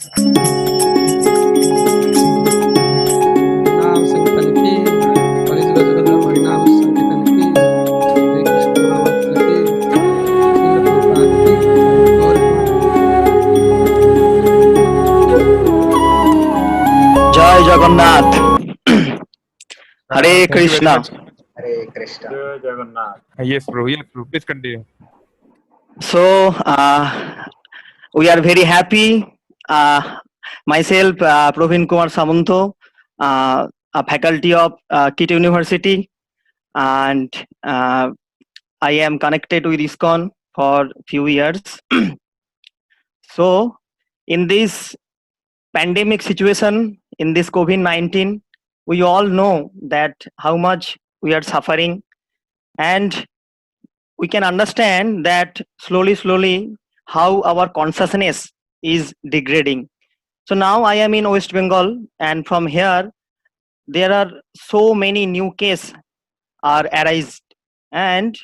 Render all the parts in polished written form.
नाम संकीर्तन की, कलिजुग जगद्धाम हरिनाम संकीर्तन की, श्री कृष्ण महामंत्र की, श्रील प्रभुपाद की, गौर जय जगन्नाथ। हरे Thank you very Krishna. much. Hare Krishna. Jai Jagannath. Yes, bro. Yes, bro. Please continue. So we are very happy. Myself, Praveen Kumar Samanto, a faculty of KIT University, and I am connected with ISKCON for few years. So, in this pandemic situation, in this COVID-19, we all know that how much we are suffering, and we can understand that slowly how our consciousness is degrading. So now I am in West Bengal, and from here there are so many new cases are arised, and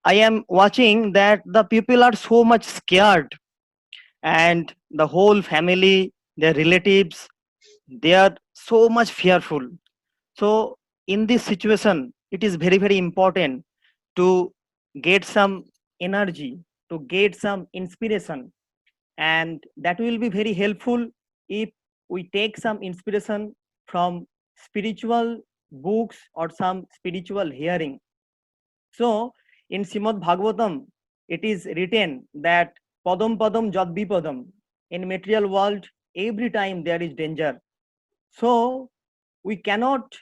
I am watching that the people are so much scared, and the whole family, their relatives, they are so much fearful. So in this situation, it is very important to get some energy, to get some inspiration, and that will be very helpful if we take some inspiration from spiritual books or some spiritual hearing. So in Srimad Bhagavatam, it is written that padam padam jad vipadam. In material world, every time there is danger. So we cannot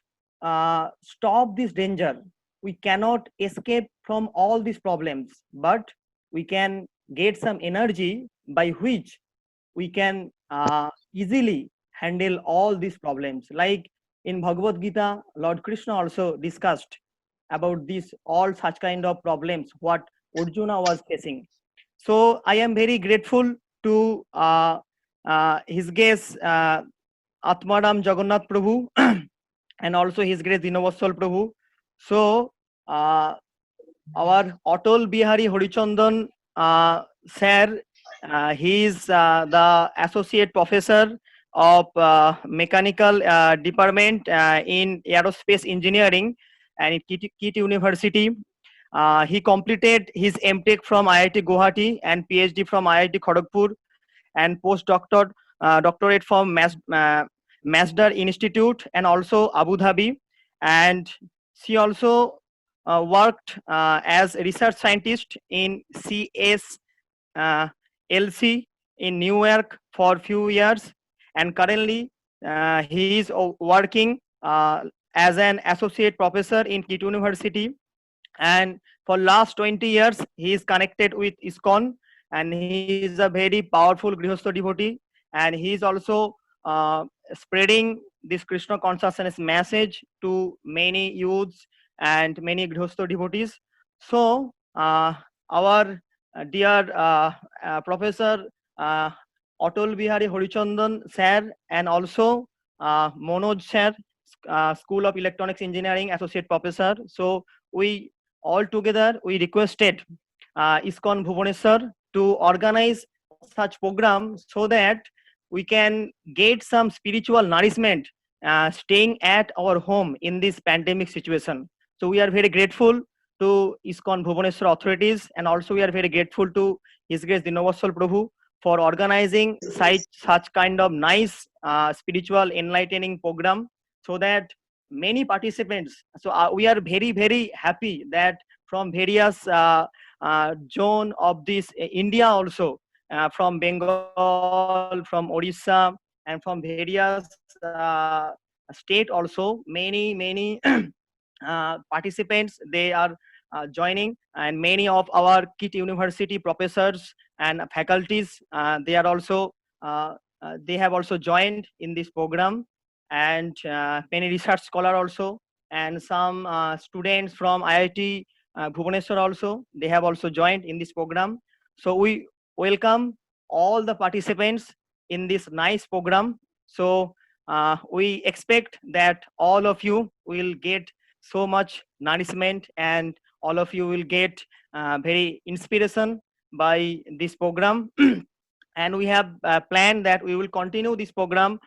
stop this danger. We cannot escape from all these problems, but we can get some energy by which we can easily handle all these problems. Like in Bhagavad Gita, Lord Krishna also discussed about this all such kind of problems what Arjuna was facing. So I am very grateful to his guest Atmaram Jagannath Prabhu and also his great Dinavassal Prabhu. So our Atal Bihari Harichandan sir, he is the associate professor of mechanical department in aerospace engineering and at KIT University. He completed his MTech from IIT Guwahati and PhD from IIT Kharagpur and doctorate from Masdar Institute and also Abu Dhabi. And she also worked as a research scientist in CSLC in New York for few years, and currently he is working as an associate professor in KIT University, and for last 20 years he is connected with ISKCON, and he is a very powerful Grihastha devotee, and he is also spreading this Krishna consciousness message to many youths and many Grihastha devotees. So our dear Professor Atal Bihari Harichandan sir and also Manoj sir, School of Electronics Engineering Associate Professor. So we all together we requested ISKCON Bhubaneswar to organize such program so that we can get some spiritual nourishment staying at our home in this pandemic situation. So we are very grateful to ISKCON Bhubaneswar authorities, and also we are very grateful to His Grace Dinavassal Prabhu for organizing such kind of nice spiritual enlightening program, so that many participants. So we are very happy that from various zone of this India also, from Bengal, from Orissa, and from various state also, many participants they are joining, and many of our KIT University professors and faculties they are also they have also joined in this program, and many research scholar also, and some students from IIT Bhubaneswar also, they have also joined in this program. So we welcome all the participants in this nice program. So we expect that all of you will get so much nourishment, and all of you will get very inspiration by this program. and we have planned that we will continue this program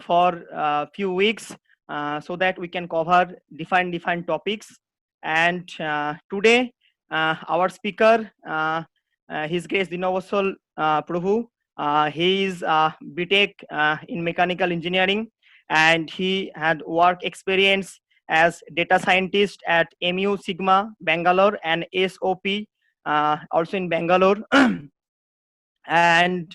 for a few weeks so that we can cover different topics. And today our speaker, His Grace Dinabosal Prabhu, he is BTech in mechanical engineering, and he had work experience as data scientist at MU Sigma Bangalore and SOP also in Bangalore. And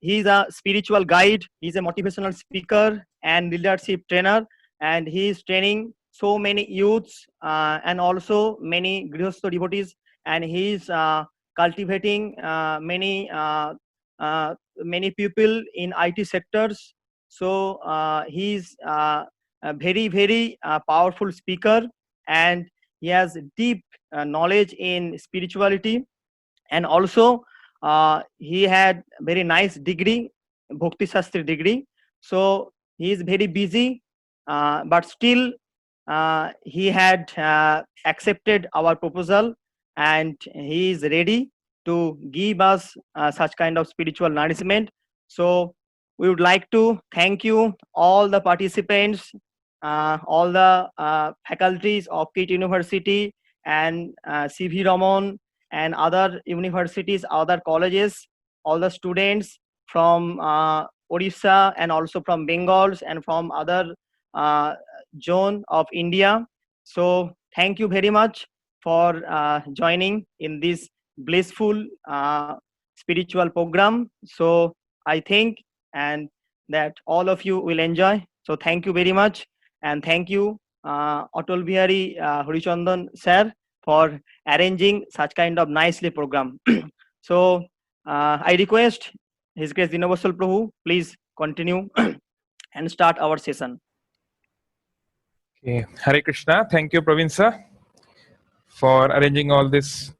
he's a spiritual guide, he's a motivational speaker and leadership trainer, and he is training so many youths and also many grihastha devotees, and he is cultivating many people in IT sectors. So he's a very powerful speaker, and he has deep knowledge in spirituality, and also he had very nice degree, Bhakti Shastri degree. So he is very busy, but still he had accepted our proposal, and he is ready to give us such kind of spiritual nourishment. So we would like to thank you all the participants, all the faculties of KIT University and CV Raman and other universities, other colleges, all the students from Odisha and also from Bengal and from other zone of India. So thank you very much for joining in this blissful spiritual program. So I think and that all of you will enjoy. So thank you very much, and thank you Atal Bihari Harichandan sir for arranging such kind of nicely program. So I request His Grace Dinabosal Prabhu, please continue and start our session. Okay. Hare Krishna. Thank you, Praveen sir, for arranging all this,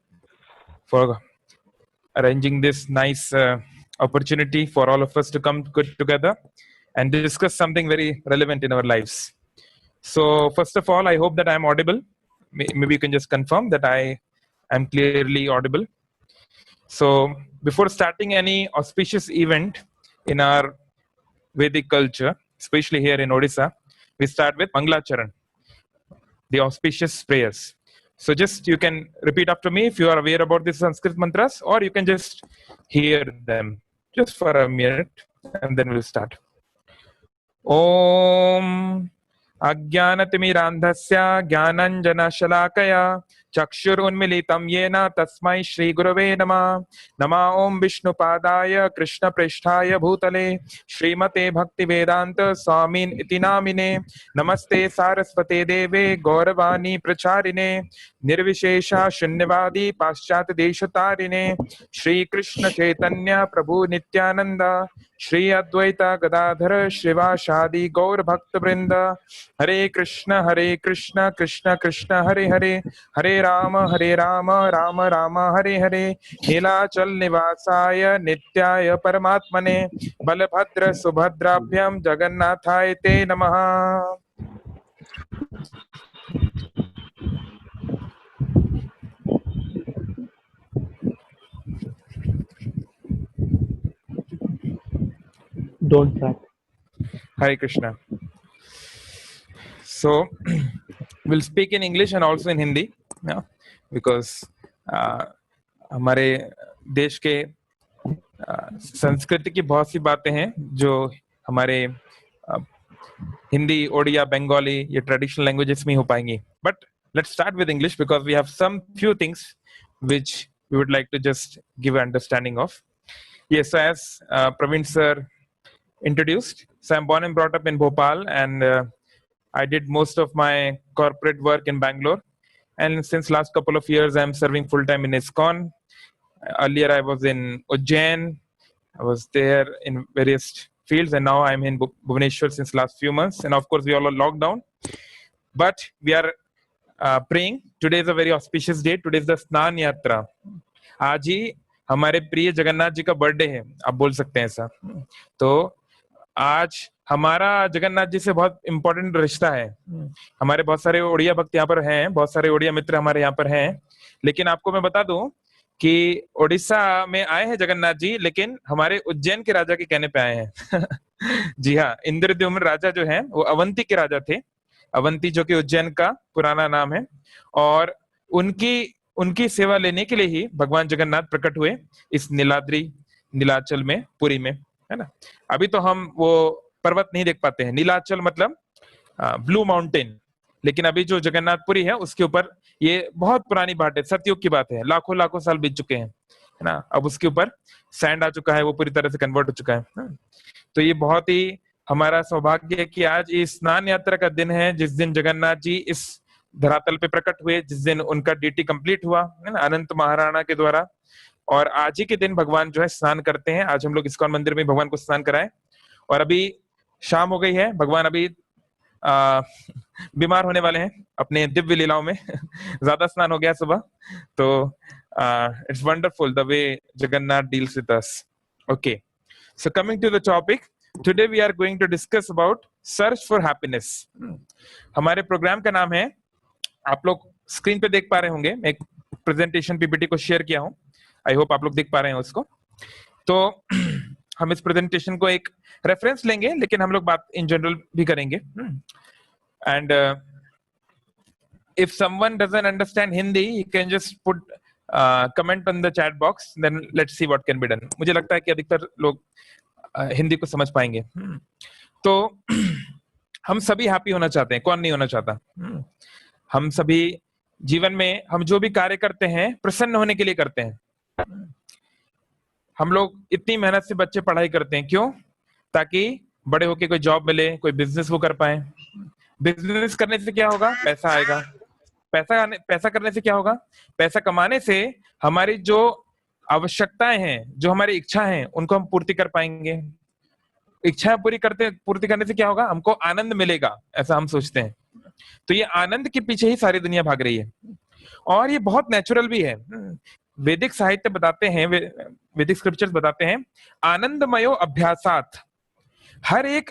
for arranging this nice opportunity for all of us to come good together and discuss something very relevant in our lives. So first of all, I hope that I am audible. Maybe you can just confirm that I am clearly audible. So before starting any auspicious event in our Vedic culture, especially here in Odisha, we start with Mangalacharan, the auspicious prayers. So just you can repeat after me if you are aware about the Sanskrit mantras, or you can just hear them just for a minute and then we'll start. Om अज्ञानतिमिरान्धस्य ज्ञानञ्जनशलाकया चक्षुरुन्मीलितं येन तस्मै श्रीगुरवे नमः। नमः ॐ विष्णुपादाय कृष्णप्रेष्ठाय भूतले श्रीमते भक्तिवेदान्त स्वामिन् इति नामिने। नमस्ते सारस्वते देवे गौरवाणी प्रचारिणे निर्विशेषा शून्यवादी पाश्चात्य देशतारिणे। श्री कृष्ण चैतन्य प्रभु नित्यानंद श्री अद्वैत गदाधर श्रीवासादि गौर भक्त वृंद। हरे कृष्ण कृष्ण कृष्ण हरे हरे, हरे राम राम राम हरे हरे। नीलाचल निवासाय नित्याय परमात्मने बलभद्र सुभद्राभ्याम जगन्नाथाय ते नमः। Don't track. Hare Krishna. So we'll speak in English and also in Hindi, yeah, because हमारे देश के संस्कृति की बहुत सी बातें हैं जो हमारे हिंदी, ओडिया, बंगाली ये ट्रेडिशनल लैंग्वेजेस में हो पाएंगी. But let's start with English because we have some few things which we would like to just give an understanding of. Yes, so as Praveen sir introduced, so I'm born and brought up in Bhopal, and I did most of my corporate work in Bangalore, and since last couple of years I'm serving full time in ISKCON. Earlier I was in Ujjain, I was there in various fields, and now I'm in Bhubaneswar since last few months, and of course we all are locked down, but we are praying. Today is a very auspicious day. Today is the Snan Yatra. आज ही हमारे प्रिय जगन्नाथ जी का birthday है, आप बोल सकते हैं ऐसा. तो आज हमारा जगन्नाथ जी से बहुत इंपॉर्टेंट रिश्ता है. हमारे बहुत सारे ओडिया भक्त यहाँ पर हैं, बहुत सारे ओडिया मित्र हमारे यहाँ पर हैं, लेकिन आपको मैं बता दूं कि उड़ीसा में आए हैं जगन्नाथ जी, लेकिन हमारे उज्जैन के राजा के कहने पे आए हैं। जी हाँ, इंद्रद्युम्न राजा जो है वो अवंती के राजा थे। अवंती जो कि उज्जैन का पुराना नाम है, और उनकी उनकी सेवा लेने के लिए ही भगवान जगन्नाथ प्रकट हुए इस नीलाचल में, पुरी में, है ना। अभी तो हम वो पर्वत नहीं देख पाते हैं, नीलाचल मतलब ब्लू माउंटेन, लेकिन अभी जो जगन्नाथपुरी है उसके ऊपर, ये बहुत पुरानी बात है, सतयुग की बात है, लाखों लाखों साल बीत चुके हैं, है ना। अब उसके ऊपर सैंड आ चुका है, वो पूरी तरह से कन्वर्ट हो चुका है ना? तो ये बहुत ही हमारा सौभाग्य है कि आज ये स्नान यात्रा का दिन है, जिस दिन जगन्नाथ जी इस धरातल पे प्रकट हुए, जिस दिन उनका ड्यूटी कंप्लीट हुआ, है ना, अनंत महाराणा के द्वारा। और आज ही के दिन भगवान जो है स्नान करते हैं। आज हम लोग इस्कॉन मंदिर में भगवान को स्नान कराए, और अभी शाम हो गई है, भगवान अभी बीमार होने वाले हैं अपने दिव्य लीलाओं में। ज्यादा स्नान हो गया सुबह, तो it's wonderful the way Jagannath deals with us. Okay, so coming to the topic, today we are going to discuss about search for happiness. हमारे प्रोग्राम का नाम है, आप लोग स्क्रीन पे देख पा रहे होंगे, मैं एक प्रेजेंटेशन पीपीटी को शेयर किया हूं, आई होप आप लोग देख पा रहे हैं उसको। तो हम इस प्रेजेंटेशन को एक रेफरेंस लेंगे, लेकिन हम लोग बात इन जनरल भी करेंगे। And if someone doesn't understand Hindi, you can just put comment on the chat box, then let's see what can be done. मुझे लगता है कि अधिकतर लोग हिंदी को समझ पाएंगे। तो हम सभी हैप्पी होना चाहते हैं, कौन नहीं होना चाहता? हम सभी जीवन में हम जो भी कार्य करते हैं प्रसन्न होने के लिए करते हैं। हम लोग इतनी मेहनत से बच्चे पढ़ाई करते हैं, क्यों? ताकि बड़े होके कोई जॉब मिले, कोई बिजनेस वो कर पाए। बिजनेस करने से क्या होगा? पैसा आएगा। पैसा करने से क्या होगा? पैसा कमाने से हमारी जो आवश्यकताएं हैं, जो हमारी इच्छा हैं, उनको हम पूर्ति कर पाएंगे। इच्छाएं पूर्ति करने से क्या होगा? हमको आनंद मिलेगा, ऐसा हम सोचते हैं। तो ये आनंद के पीछे ही सारी दुनिया भाग रही है, और ये बहुत नेचुरल भी है। वैदिक साहित्य बताते हैं, वैदिक स्क्रिप्चर्स बताते हैं, आनंदमयो अभ्यासात, हर एक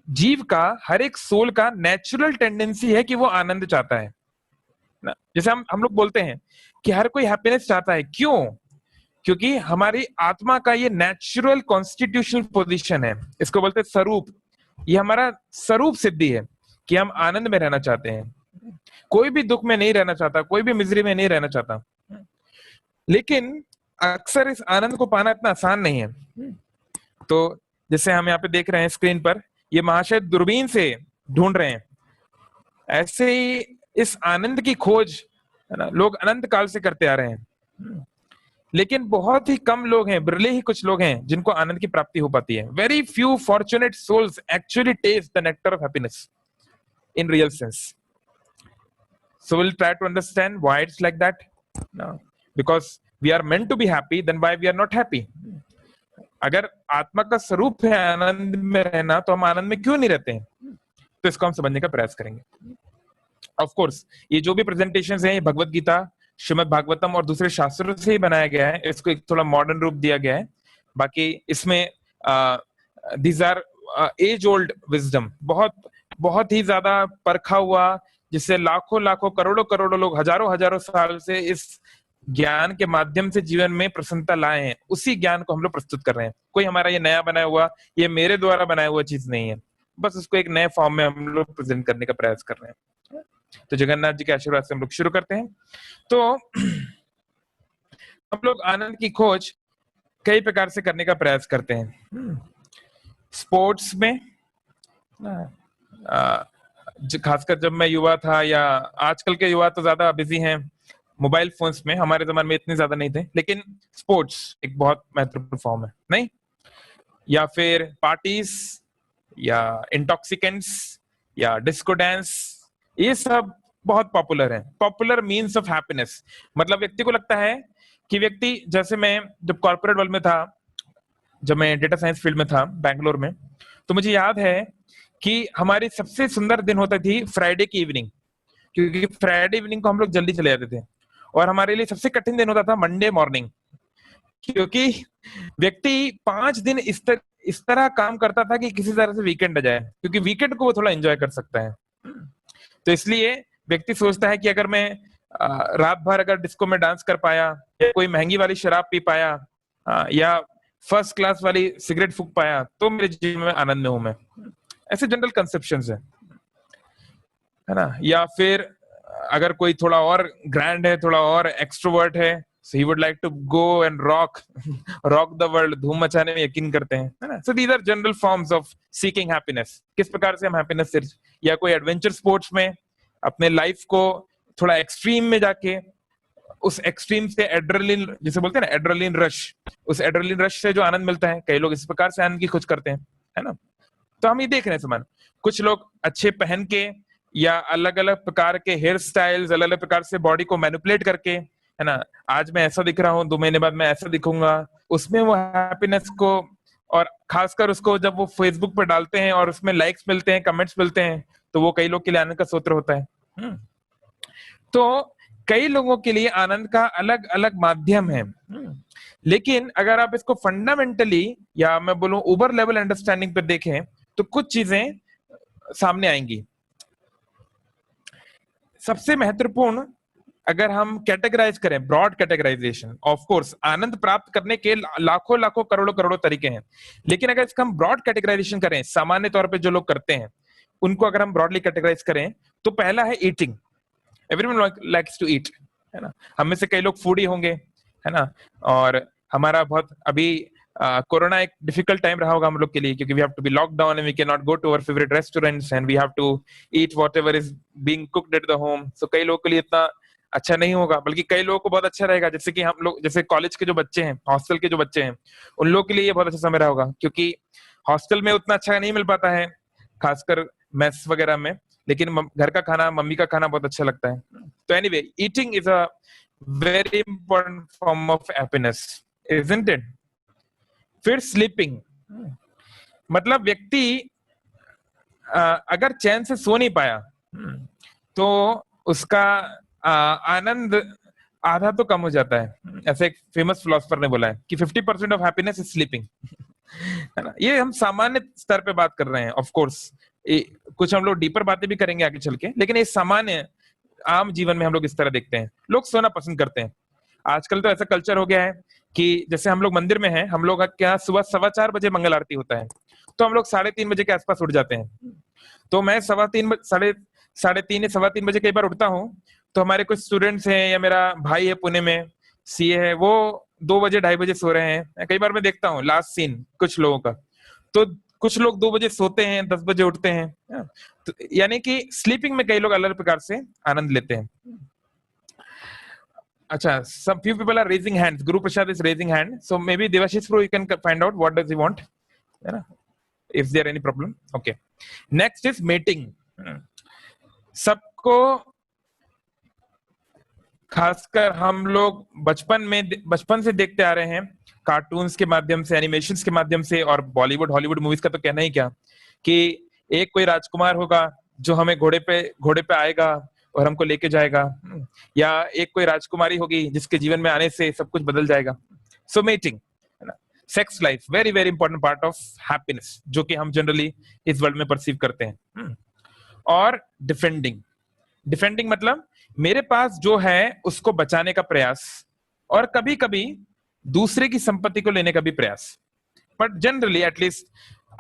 जीव का, हर एक सोल का नेचुरल टेंडेंसी है कि वो आनंद चाहता है ना। जैसे हम लोग बोलते हैं कि हर कोई हैप्पीनेस चाहता है, क्यों? क्योंकि हमारी आत्मा का ये नेचुरल कॉन्स्टिट्यूशनल पोजीशन है, इसको बोलते हैं स्वरूप। ये हमारा स्वरूप सिद्धि है कि हम आनंद में रहना चाहते हैं, कोई भी दुख में नहीं रहना चाहता, कोई भी मिजरी में नहीं रहना चाहता। लेकिन अक्सर इस आनंद को पाना इतना आसान नहीं है। तो जैसे हम यहाँ पे देख रहे हैं स्क्रीन पर, ये महाशय दूरबीन से ढूंढ रहे हैं। ऐसे ही इस आनंद की खोज, है ना, लोग अनंत काल से करते आ रहे हैं, लेकिन बहुत ही कम लोग हैं, बिरले ही कुछ लोग हैं जिनको आनंद की प्राप्ति हो पाती है। Very few fortunate souls actually test the nectar of happiness in real sense. So we'll try to understand why it's like that. No. Because we are meant to be happy, then why we are not happy? अगर आत्मा का स्वरूप है आनंद में रहना, तो हम आनंद में क्यों नहीं रहते हैं? तो इसको हम समझने का प्रयास करेंगे। ऑफ कोर्स ये जो भी प्रेजेंटेशंस हैं, ये भगवत गीता, श्रीमद् भागवतम और दूसरे शास्त्रों से ही बनाया गया है, इसको एक थोड़ा मॉडर्न रूप दिया गया है। बाकी इसमें these are age old wisdom, बहुत ही ज्यादा परखा हुआ, जिससे लाखों लाखों करोड़ों करोड़ों लोग हजारों हजारों साल से इस ज्ञान के माध्यम से जीवन में प्रसन्नता लाए हैं, उसी ज्ञान को हम लोग प्रस्तुत कर रहे हैं। कोई हमारा ये नया बनाया हुआ, ये मेरे द्वारा बनाया हुआ चीज नहीं है, बस उसको एक नए फॉर्म में हम लोग प्रेजेंट करने का प्रयास कर रहे हैं। तो जगन्नाथ जी के आशीर्वाद से हम लोग शुरू करते हैं। तो हम लोग आनंद की खोज कई प्रकार से करने का प्रयास करते हैं। स्पोर्ट्स में, खासकर जब मैं युवा था, या आजकल के युवा तो ज्यादा बिजी हैं मोबाइल फोन्स में, हमारे जमाने में इतने ज्यादा नहीं थे, लेकिन स्पोर्ट्स एक बहुत महत्वपूर्ण फॉर्म है, नहीं? या फिर पार्टीज, या इंटॉक्सिकेंट्स, या डिस्को डांस, ये सब बहुत पॉपुलर है। पॉपुलर मीन्स ऑफ हैप्पीनेस, मतलब व्यक्ति को लगता है कि व्यक्ति, जैसे मैं जब कॉर्पोरेट वर्ल्ड में था, जब मैं डेटा साइंस फील्ड में था बैंगलोर में, तो मुझे याद है कि हमारी सबसे सुंदर दिन होता थी फ्राइडे की इवनिंग, क्योंकि फ्राइडे इवनिंग को हम लोग जल्दी चले जाते थे। और हमारे लिए सबसे कठिन दिन होता था मंडे मॉर्निंग, क्योंकि व्यक्ति 5 दिन इस तरह काम करता था कि किसी तरह से वीकेंड आ जाए, क्योंकि वीकेंड को वो थोड़ा एंजॉय कर सकता है। तो इसलिए व्यक्ति सोचता है कि अगर मैं रात भर अगर डिस्को में डांस कर पाया, या कोई महंगी वाली शराब पी पाया, या फर्स्ट क्लास वाली सिगरेट फूंक पाया, तो मेरे जीवन में आनंद में हूं मैं। ऐसे जनरल कंसेप्शंस है ना। या फिर अगर कोई थोड़ा और ग्रैंड है, थोड़ा और एक्सट्रोवर्ट है, so he would like to go and rock the world, धूम मचाने में यकीन करते हैं, है ना। So these are general forms of seeking happiness। किस प्रकार से हम हैप्पीनेस सर्च, या कोई एडवेंचर स्पोर्ट्स में अपने लाइफ को थोड़ा एक्सट्रीम में जाके उस एक्सट्रीम से एड्रेनलिन, जिसे बोलते हैं ना एड्रेनलिन रश, उस एड्रेनलिन रश से जो आनंद मिलता है, कई लोग इस प्रकार से आनंद की खोज करते हैं, है ना। तो हम ये देख रहे हैं समान, कुछ लोग अच्छे पहन के या अलग अलग प्रकार के हेयर स्टाइल्स, अलग अलग प्रकार से बॉडी को मैनिपुलेट करके, है ना, आज मैं ऐसा दिख रहा हूँ, 2 महीने बाद मैं ऐसा दिखूंगा, उसमें वो हैप्पीनेस को, और खासकर उसको जब वो फेसबुक पर डालते हैं और उसमें लाइक्स मिलते हैं, कमेंट्स मिलते हैं, तो वो कई लोग के लिए आनंद का सूत्र होता है। तो कई लोगों के लिए आनंद का अलग अलग माध्यम है। लेकिन अगर आप इसको फंडामेंटली, या मैं बोलूं ऊपर लेवल अंडरस्टैंडिंग पर देखें, तो कुछ चीजें सामने आएंगी। सबसे महत्वपूर्ण, अगर हम कैटेगराइज करें, ब्रॉड कैटेगराइजेशन, ऑफ कोर्स आनंद प्राप्त करने के लाखों लाखों करोड़ों करोड़ों तरीके हैं, लेकिन अगर इसका हम ब्रॉड कैटेगराइजेशन करें, सामान्य तौर पे जो लोग करते हैं उनको अगर हम ब्रॉडली कैटेगराइज करें, तो पहला है eating. Everyone likes to eat, है ना। हम में से कई लोग फूडी होंगे, है ना, और हमारा बहुत अभी कोरोना एक डिफिकल्ट टाइम रहा होगा हम लोग के लिए, क्योंकि we have to be locked down and we can not go to our favourite restaurants and we have to eat whatever is being cooked at the home. So कई लोगों के लिए इतना अच्छा नहीं होगा, बल्कि कई लोगों को बहुत अच्छा रहेगा, जैसे कि हम लोग, जैसे कॉलेज के जो बच्चे हैं, हॉस्टल के जो बच्चे हैं, उन लोगों के लिए ये बहुत अच्छा समय रहा होगा, क्योंकि हॉस्टल में उतना अच्छा नहीं मिल पाता है, खासकर मेस वगैरह में, लेकिन घर का खाना, मम्मी का खाना बहुत अच्छा लगता है। तो anyway, eating is a very important form of happiness, isn't it. फिर स्लीपिंग, मतलब व्यक्ति अगर चैन से सो नहीं पाया, तो उसका आनंद आधा तो कम हो जाता है। ऐसे एक फेमस फिलोसोफर ने बोला है कि 50% ऑफ हैप्पीनेस इज स्लीपिंग, है ना। ये हम सामान्य स्तर पे बात कर रहे हैं, ऑफ कोर्स कुछ हम लोग डीपर बातें भी करेंगे आगे चल के, लेकिन ये सामान्य आम जीवन में हम लोग इस तरह देखते हैं, लोग सोना पसंद करते हैं। आजकल तो ऐसा कल्चर हो गया है कि जैसे हम लोग मंदिर में हैं, हम लोग क्या सुबह 4:15 बजे मंगल आरती होता है, तो हम लोग 3:30 बजे के आसपास उठ जाते हैं। तो मैं 3:30 या 3:15 बजे कई बार उठता हूँ, तो हमारे कुछ स्टूडेंट्स हैं, या मेरा भाई है पुणे में, सीए है, वो 2 बजे 2:30 बजे सो रहे हैं। कई बार मैं देखता हूँ लास्ट सीन कुछ लोगों का, तो कुछ लोग 2 बजे सोते हैं, 10 बजे उठते हैं। तो यानी कि स्लीपिंग में कई लोग अलग प्रकार से आनंद लेते हैं। अच्छा, some few people are raising hands. Guru Prasad is raising hand, so maybe Devashish Pro, you can find out what does he want, if there any problem. Okay, next is mating. सबको, खासकर हम लोग बचपन से देखते आ रहे हैं, cartoons के माध्यम से, एनिमेशंस के माध्यम से, और बॉलीवुड हॉलीवुड मूवीज का तो कहना ही क्या, कि एक कोई राजकुमार होगा जो हमें घोड़े पे आएगा और हमको लेके जाएगा, या एक कोई राजकुमारी होगी जिसके जीवन में आने से सब कुछ बदल जाएगा। So mating, sex life, very very important part of happiness, जो कि हम जनरली इस वर्ल्ड में परसीव करते हैं। और डिफेंडिंग मतलब मेरे पास जो है उसको बचाने का प्रयास, और कभी कभी दूसरे की संपत्ति को लेने का भी प्रयास, बट जनरली एटलीस्ट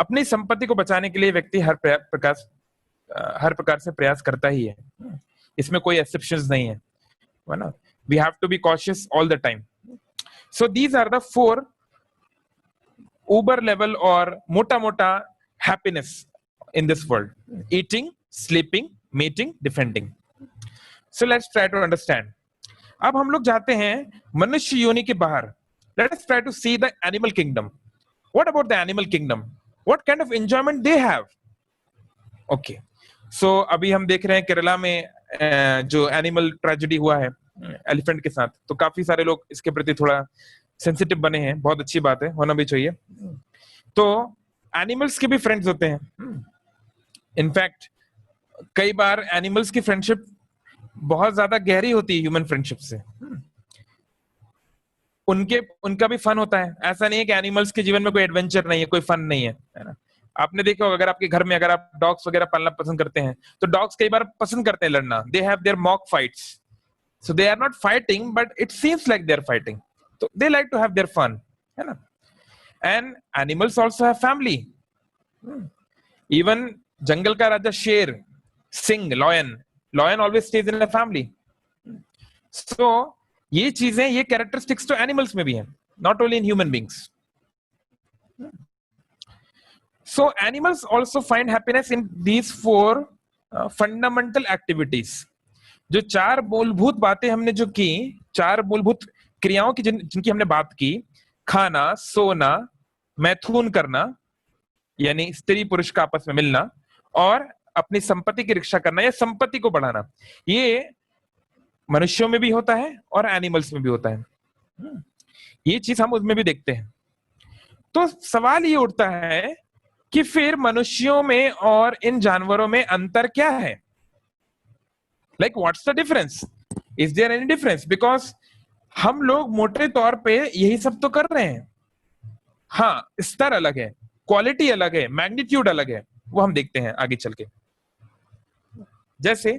अपनी संपत्ति को बचाने के लिए व्यक्ति हर प्रकार से प्रयास करता ही है, इसमें कोई एक्सेप्शंस नहीं है ना। We have to be cautious all the time. So these are the 4 uber level और मोटा happiness in this world: eating, sleeping, mating, defending. So let's try to understand. अब हम लोग जाते हैं मनुष्य योनि के बाहर। Let us try to see the animal kingdom. What about the animal kingdom? What kind of enjoyment they have? Okay, so अभी हम देख रहे हैं केरला में जो एनिमल ट्रेजेडी हुआ है एलिफेंट के साथ, तो काफी सारे लोग इसके प्रति थोड़ा सेंसिटिव बने हैं। बहुत अच्छी बात है, होना भी चाहिए। तो एनिमल्स के भी फ्रेंड्स होते हैं। इनफैक्ट कई बार एनिमल्स की फ्रेंडशिप बहुत ज्यादा गहरी होती है ह्यूमन फ्रेंडशिप से। उनका भी फन होता है। ऐसा नहीं है कि एनिमल्स के जीवन में कोई एडवेंचर नहीं है, कोई फन नहीं है ना। आपने देखा होगा, अगर आपके घर में अगर आप डॉग्स वगैरह पालना पसंद करते हैं, तो डॉग्स कई बार पसंद करते हैं लड़ना। They have their mock fights, So they are not fighting, but it seems like they are fighting. So they like to have their fun, है ना? And animals also have family. Even jungle का राजा शेर, Singh, lion always stays in a family. So ये चीजें, ये characteristics तो animals में भी हैं, not only in human beings. So animals also find happiness in these four fundamental activities. जो चार मूलभूत बातें हमने जो की, चार मूलभूत क्रियाओं की जिनकी हमने बात की, खाना, सोना, मैथुन करना यानी स्त्री पुरुष का आपस में मिलना, और अपनी संपत्ति की रक्षा करना या संपत्ति को बढ़ाना, ये मनुष्यों में भी होता है और एनिमल्स में भी होता है। ये चीज हम उसमें भी देखते हैं। तो सवाल ये उठता है कि फिर मनुष्यों में और इन जानवरों में अंतर क्या है? Like what's the difference? Is there any difference? Because हम लोग मोटे तौर पे यही सब तो कर रहे हैं। हाँ, स्तर अलग है, क्वालिटी अलग है, मैग्नीट्यूड अलग है, वो हम देखते हैं आगे चल के। जैसे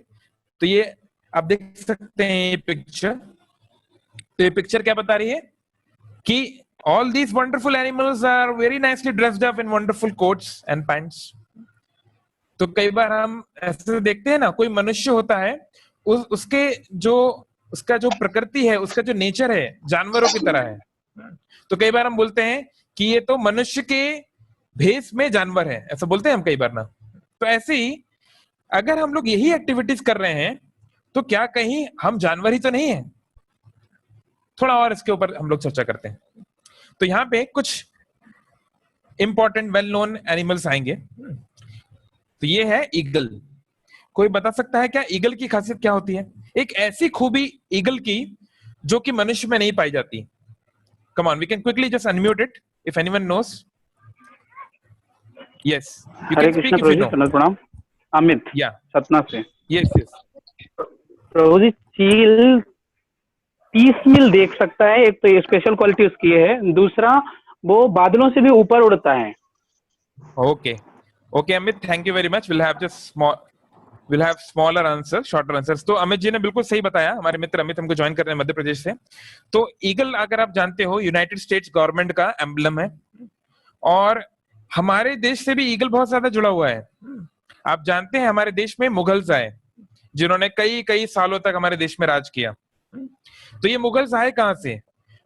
तो ये आप देख सकते हैं ये पिक्चर। तो ये पिक्चर क्या बता रही है कि all these wonderful animals are very nicely dressed up in wonderful coats and pants. तो कई बार हम ऐसे देखते हैं ना, कोई मनुष्य होता है, उसका जो प्रकृति है, उसका जो नेचर है जानवरों की तरह है। तो कई बार हम बोलते हैं कि ये तो मनुष्य के भेष में जानवर है, ऐसा बोलते हैं हम कई बार ना। तो ऐसे ही अगर हम लोग यही एक्टिविटीज कर रहे हैं तो क्या कहीं हम जानवर ही तो नहीं है? थोड़ा और इसके ऊपर हम लोग चर्चा करते हैं। तो यहाँ पे कुछ इंपॉर्टेंट वेल नोन एनिमल्स आएंगे। तो ये है ईगल। कोई बता सकता है क्या ईगल की खासियत क्या होती है? एक ऐसी खूबी ईगल की जो कि मनुष्य में नहीं पाई जाती। Come on, we can quickly just unmute it if anyone knows. Yes, you can speak if you know. प्रणाम, अमित या सतना से। यस यस प्रभु जी, चील 30 मील देख सकता है, एक तो ये स्पेशल क्वालिटी उसकी है, दूसरा वो बादलों से भी ऊपर उड़ता है। Okay okay Amit, thank you very much. We'll have smaller answers, shorter answers. तो अमित जी ने बिल्कुल सही बताया। हमारे मित्र अमित हमको ज्वाइन कर रहे हैं मध्य प्रदेश से। तो ईगल, अगर आप जानते हो, यूनाइटेड स्टेट्स गवर्नमेंट का एम्बलम है, और हमारे देश से भी ईगल बहुत ज्यादा जुड़ा हुआ है। आप जानते हैं हमारे देश में मुगल्स आए, जिन्होंने कई सालों तक हमारे देश में राज किया। तो ये मुगल्स आए कहां से?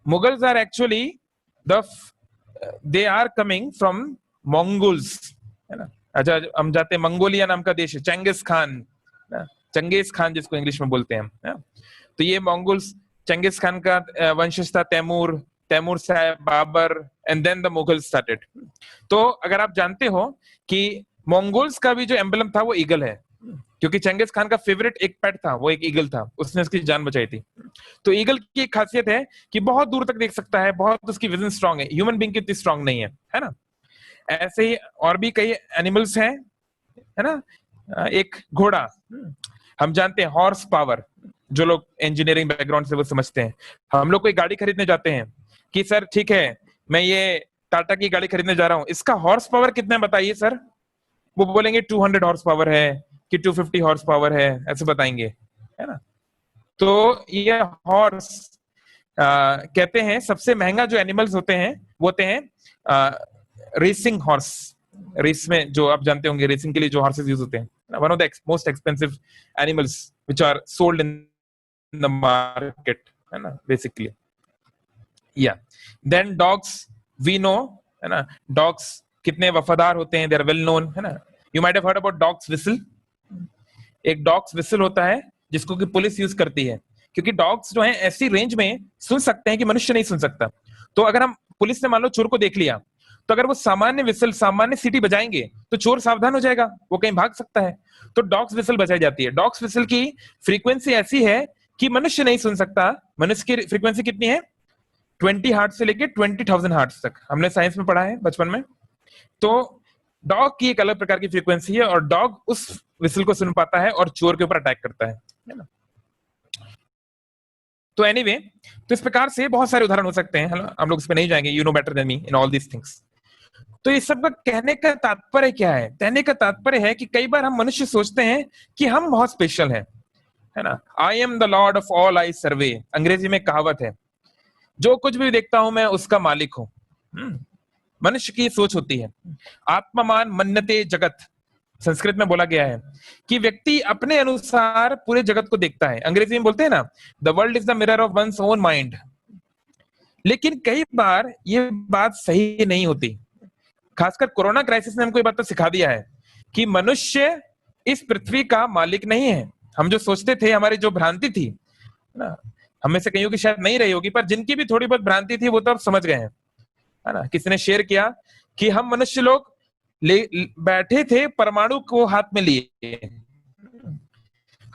Mughals are actually they are coming from Mongols, है ना। अच्छा, हम जाते हैं, मंगोलिया नाम का देश है, चंगेज खान जिसको इंग्लिश में बोलते हैं। तो ये मंगोल्स, चंगेज खान का वंशज था तैमूर साहब, Babur, and then the Mughals started. तो अगर आप जानते हो कि मंगोल्स का भी जो एम्बलम था वो ईगल है, क्योंकि चंगेज खान का फेवरेट एक पेट था, वो एक ईगल था, उसने उसकी जान बचाई थी। तो ईगल की एक खासियत है कि बहुत दूर तक देख सकता है, बहुत उसकी विजन स्ट्रांग है, ह्यूमन बीइंग की इतनी स्ट्रांग नहीं है ना। ऐसे ही और भी कई एनिमल्स हैं, है ना। एक घोड़ा, हम जानते हैं हॉर्स पावर, जो लोग इंजीनियरिंग बैकग्राउंड से वो समझते हैं। हम लोग कोई गाड़ी खरीदने जाते हैं कि सर ठीक है, मैं ये टाटा की गाड़ी खरीदने जा रहा हूँ, इसका हॉर्स पावर कितना है बताइए सर। वो बोलेंगे 200 हॉर्स पावर है कि 250 हॉर्स पावर है, ऐसे बताएंगे, है ना। तो ये हॉर्स कहते हैं सबसे महंगा जो एनिमल्स होते हैं वो होते हैं रेसिंग हॉर्स। रेस में जो आप जानते होंगे, रेसिंग के लिए जो हॉर्सेस यूज होते हैं, one of the most expensive animals which are sold in the market, है ना, बेसिकली। या देन डॉग्स, वी नो, है ना, डॉग्स कितने वफादार होते हैं, दे आर वेल नोन, है ना। You might have heard about dogs whistle. एक डॉग्स विसल होता है जिसको कि पुलिस यूज करती है, क्योंकि डॉग्स जो हैं ऐसी रेंज में सुन सकते हैं कि मनुष्य नहीं सुन सकता। तो अगर हम, पुलिस ने मान लो चोर को देख लिया, तो अगर वो सामान्य विसल, सामान्य सीटी बजाएंगे तो चोर सावधान हो जाएगा, वो कहीं भाग सकता है। तो डॉग्स विसल बजाई जाती है। डॉग्स विसल की फ्रीक्वेंसी ऐसी है कि मनुष्य नहीं सुन सकता। मनुष्य की फ्रीक्वेंसी कितनी है? 20 हार्ट्ज से लेके 20,000 हार्ट्ज तक, हमने साइंस में पढ़ा है बचपन में। तो डॉग की एक अलग प्रकार की फ्रीक्वेंसी है, और डॉग उस विसल को सुन पाता है और चोर के ऊपर अटैक करता है ना। तो एनीवे, तो इस प्रकार से बहुत सारे उदाहरण हो सकते हैं, हम लोग इस पे नहीं जाएंगे, you know better than me in all these things. तो इस सब का कहने का तात्पर्य क्या है? कहने का तात्पर्य है कि कई बार हम मनुष्य सोचते हैं कि हम बहुत स्पेशल हैं, है ना। I am the lord of all I survey, अंग्रेजी में कहावत है, जो कुछ भी देखता हूं मैं उसका मालिक हूं। मनुष्य की सोच होती है। आत्ममान मन्यते जगत, संस्कृत में बोला गया है कि व्यक्ति अपने अनुसार पूरे जगत को देखता है। अंग्रेजी में बोलते हैं ना, the world is the mirror of one's own mind. लेकिन कई बार ये बात सही नहीं होती। खासकर कोरोना क्राइसिस ने हमको ये बात तो सिखा दिया है कि मनुष्य इस पृथ्वी का मालिक नहीं है। हम जो सोचते थे, हमारी जो भ्रांति थी ना, हमें से कईयों की शायद नहीं रही होगी, पर जिनकी भी थोड़ी बहुत भ्रांति थी वो तो अब समझ गए हैं, है ना। किसी ने शेयर किया कि हम मनुष्य लोग बैठे थे परमाणु को हाथ में लिए,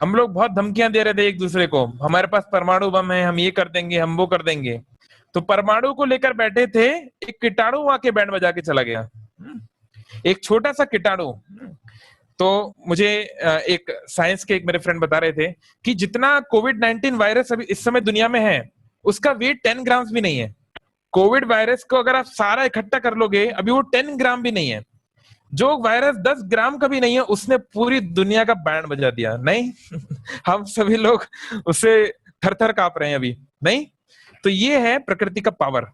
हम लोग बहुत धमकियां दे रहे थे एक दूसरे को, हमारे पास परमाणु बम है, हम ये कर देंगे, हम वो कर देंगे। तो परमाणु को लेकर बैठे थे, एक कीटाणु आके बैंड बजा के चला गया, एक छोटा सा कीटाणु। तो मुझे एक साइंस के एक मेरे फ्रेंड बता रहे थे कि जितना कोविड-19 वायरस अभी इस समय दुनिया में है, उसका वेट 10 ग्राम भी नहीं है। कोविड वायरस को अगर आप सारा इकट्ठा कर लोगे, अभी वो 10 ग्राम भी नहीं है। जो वायरस 10 ग्राम का भी नहीं है, उसने पूरी दुनिया का बैंड बजा दिया। नहीं हम सभी लोग उससे थर थर कांप रहे हैं अभी, नहीं। तो ये है प्रकृति का पावर।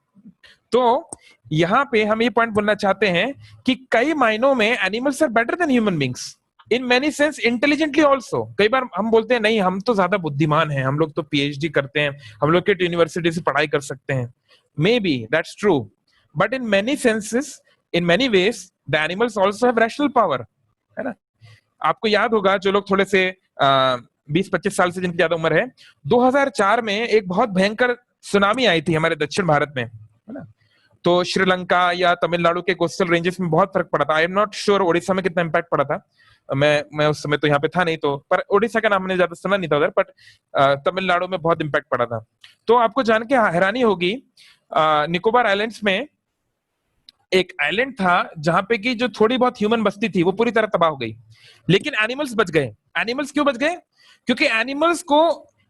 तो यहाँ पे हम ये पॉइंट बोलना चाहते हैं कि कई मायनों में animals are better than human beings in many sense, intelligently also. कई बार हम बोलते हैं नहीं, हम तो ज्यादा बुद्धिमान हैं, हम लोग तो पीएचडी करते हैं, हम लोग के यूनिवर्सिटी से पढ़ाई कर सकते हैं। May be that's true, but in many senses, in many veg the animals also have rational power, है ना। आपको याद होगा, जो लोग थोड़े से 20-25 साल से जिनकी ज्यादा उम्र है, 2004 में एक बहुत भयंकर सुनामी आई थी हमारे दक्षिण भारत में, है ना। तो श्रीलंका या तमिलनाडु के कोस्टल रेंजेस में बहुत फर्क पड़ा था। आई एम नॉट श्योर ओडिशा में कितना इम्पैक्ट पड़ा था, मैं उस समय तो यहाँ पे था नहीं, तो पर ओडिशा का नाम मैंने ज्यादा सुना नहीं था उधर, बट तमिलनाडु में बहुत इम्पैक्ट पड़ा था। तो आपको जान के हैरानी होगी, निकोबार आइलैंड्स में एक आइलैंड था जहां पे कि जो थोड़ी बहुत ह्यूमन बस्ती थी वो पूरी तरह तबाह हो गई, लेकिन एनिमल्स बच गए। एनिमल्स क्यों बच गए? क्योंकि एनिमल्स को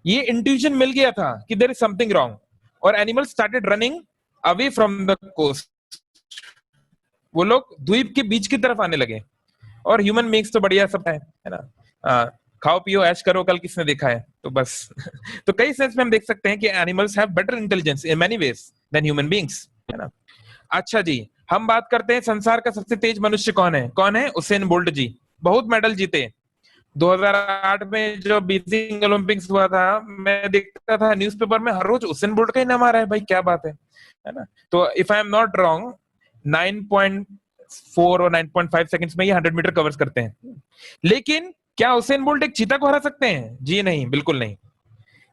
ये इंट्यूजन मिल गया था कि देयर इज समथिंग रॉन्ग, और animals started running away from the coast. वो लोग द्वीप के बीच की तरफ आने लगे। और ह्यूमन बीइंग्स तो बढ़िया सब है ना, खाओ पियो ऐश करो, कल किसने देखा है, तो बस तो कई सेंस में हम देख सकते हैं कि animals have better intelligence in many ways than human beings, है ना। अच्छा जी, हम बात करते हैं संसार का सबसे तेज मनुष्य कौन है? कौन है? उसेन बोल्ट जी। बहुत मेडल जीते। 2008 में जो बीजिंग ओलंपिक्स हुआ था, मैं देखता था न्यूज़पेपर में हर रोज उसेन बोल्ट का ही नाम आ रहा है। भाई क्या बात है ना। तो if I am not wrong, 9.4 और 9.5 सेकंड्स में ये 100 मीटर कवर करते हैं। लेकिन क्या उसेन बोल्ट एक चीता को हरा सकते हैं? जी नहीं, बिल्कुल नहीं।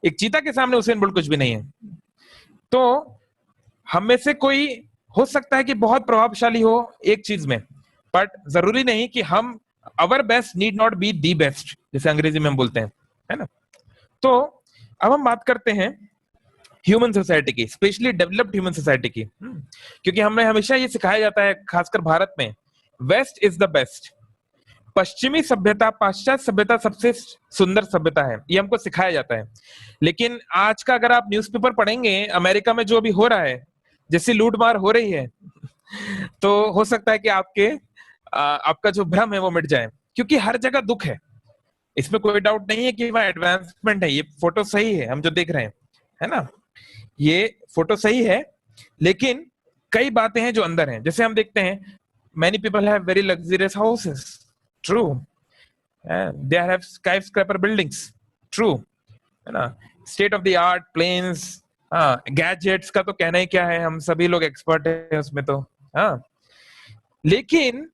एक चीता के सामने उसेन बोल्ट कुछ भी नहीं है। तो हम में से कोई हो सकता है कि बहुत प्रभावशाली हो एक चीज में, बट जरूरी नहीं कि हम our best need not be the best, जैसे अंग्रेजी में हम बोलते हैं, है ना। तो अब हम बात करते हैं ह्यूमन सोसाइटी की, स्पेशली डेवलप्ड ह्यूमन सोसाइटी की, क्योंकि हमें हमेशा ये सिखाया जाता है, खासकर भारत में, वेस्ट इज द बेस्ट। पश्चिमी सभ्यता, पाश्चात्य सभ्यता सबसे सुंदर सभ्यता है, ये हमको सिखाया जाता है। लेकिन आज का अगर आप न्यूज़पेपर पढ़ेंगे, अमेरिका में जो अभी हो रहा है, जैसी लूटमार हो रही है, तो हो सकता है कि आपका जो भ्रम है वो मिट जाए, क्योंकि हर जगह दुख है। इसमें कोई डाउट नहीं है कि वह एडवांसमेंट है। ये फोटो सही है, हम जो देख रहे हैं, है ना, ये फोटो सही है, लेकिन कई बातें हैं जो अंदर हैं। जैसे हम देखते हैं, many people have very luxurious houses, true, they have skyscraper buildings, true, है ना, state of the art planes, gadgets का तो कहना ही क्या है, हम सभी लोग एक्सपर्ट हैं उसमें तो, हाँ। लेकिन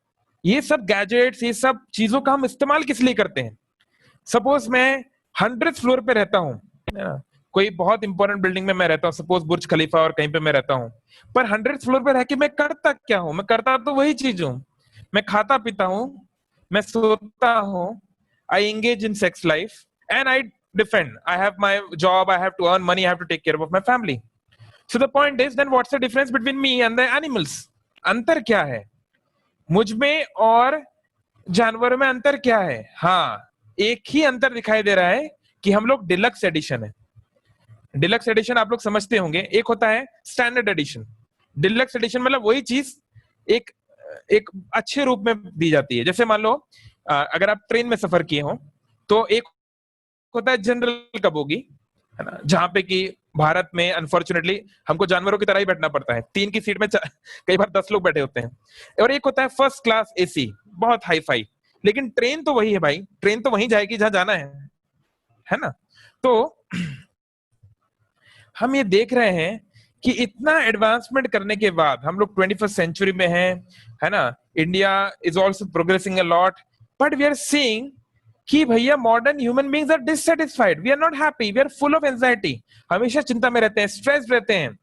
ये सब गैजेट्स, ये सब चीजों का हम इस्तेमाल किस लिए करते हैं? सपोज मैं 100th फ्लोर पे रहता हूँ, कोई बहुत इंपॉर्टेंट बिल्डिंग में मैं रहता हूँ, सपोज बुर्ज खलीफा और कहीं पे मैं रहता हूँ, पर 100th फ्लोर पे रह के मैं करता क्या हूँ? मैं करता तो वही चीज हूँ, मैं खाता पीता हूँ, मैं सोता हूँ, आई engage in sex life and I defend. I have my job, I have to earn money, I have to take care of my family. So the point is, then what's the difference between me and the animals? अंतर क्या है? मुझ में और जानवरों में अंतर क्या है? हाँ, एक ही अंतर दिखाई दे रहा है कि हम लोग डिलक्स एडिशन है। डिलक्स एडिशन आप लोग समझते होंगे, एक होता है स्टैंडर्ड एडिशन। डिलक्स एडिशन मतलब वही चीज एक अच्छे रूप में दी जाती है। जैसे मान लो, अगर आप ट्रेन में सफर किए हो, तो एक होता है जनरल कब होगी, है ना, जहां पे कि भारत में अनफॉर्चुनेटली हमको जानवरों की तरह ही बैठना पड़ता है, 3 की सीट में कई बार 10 लोग बैठे होते हैं। और एक होता है फर्स्ट क्लास एसी, बहुत हाई फाई, लेकिन ट्रेन तो वही है भाई, ट्रेन तो वहीं जाएगी जहां जाना है ना। तो हम ये देख रहे हैं कि इतना एडवांसमेंट करने के बाद हम लोग 21st सेंचुरी में हैं, है ना, India is also progressing a lot, but we are seeing कि भैया modern human beings are dissatisfied, we are not happy, we are full of anxiety, हमेशा चिंता में रहते हैं, स्ट्रेस रहते हैं,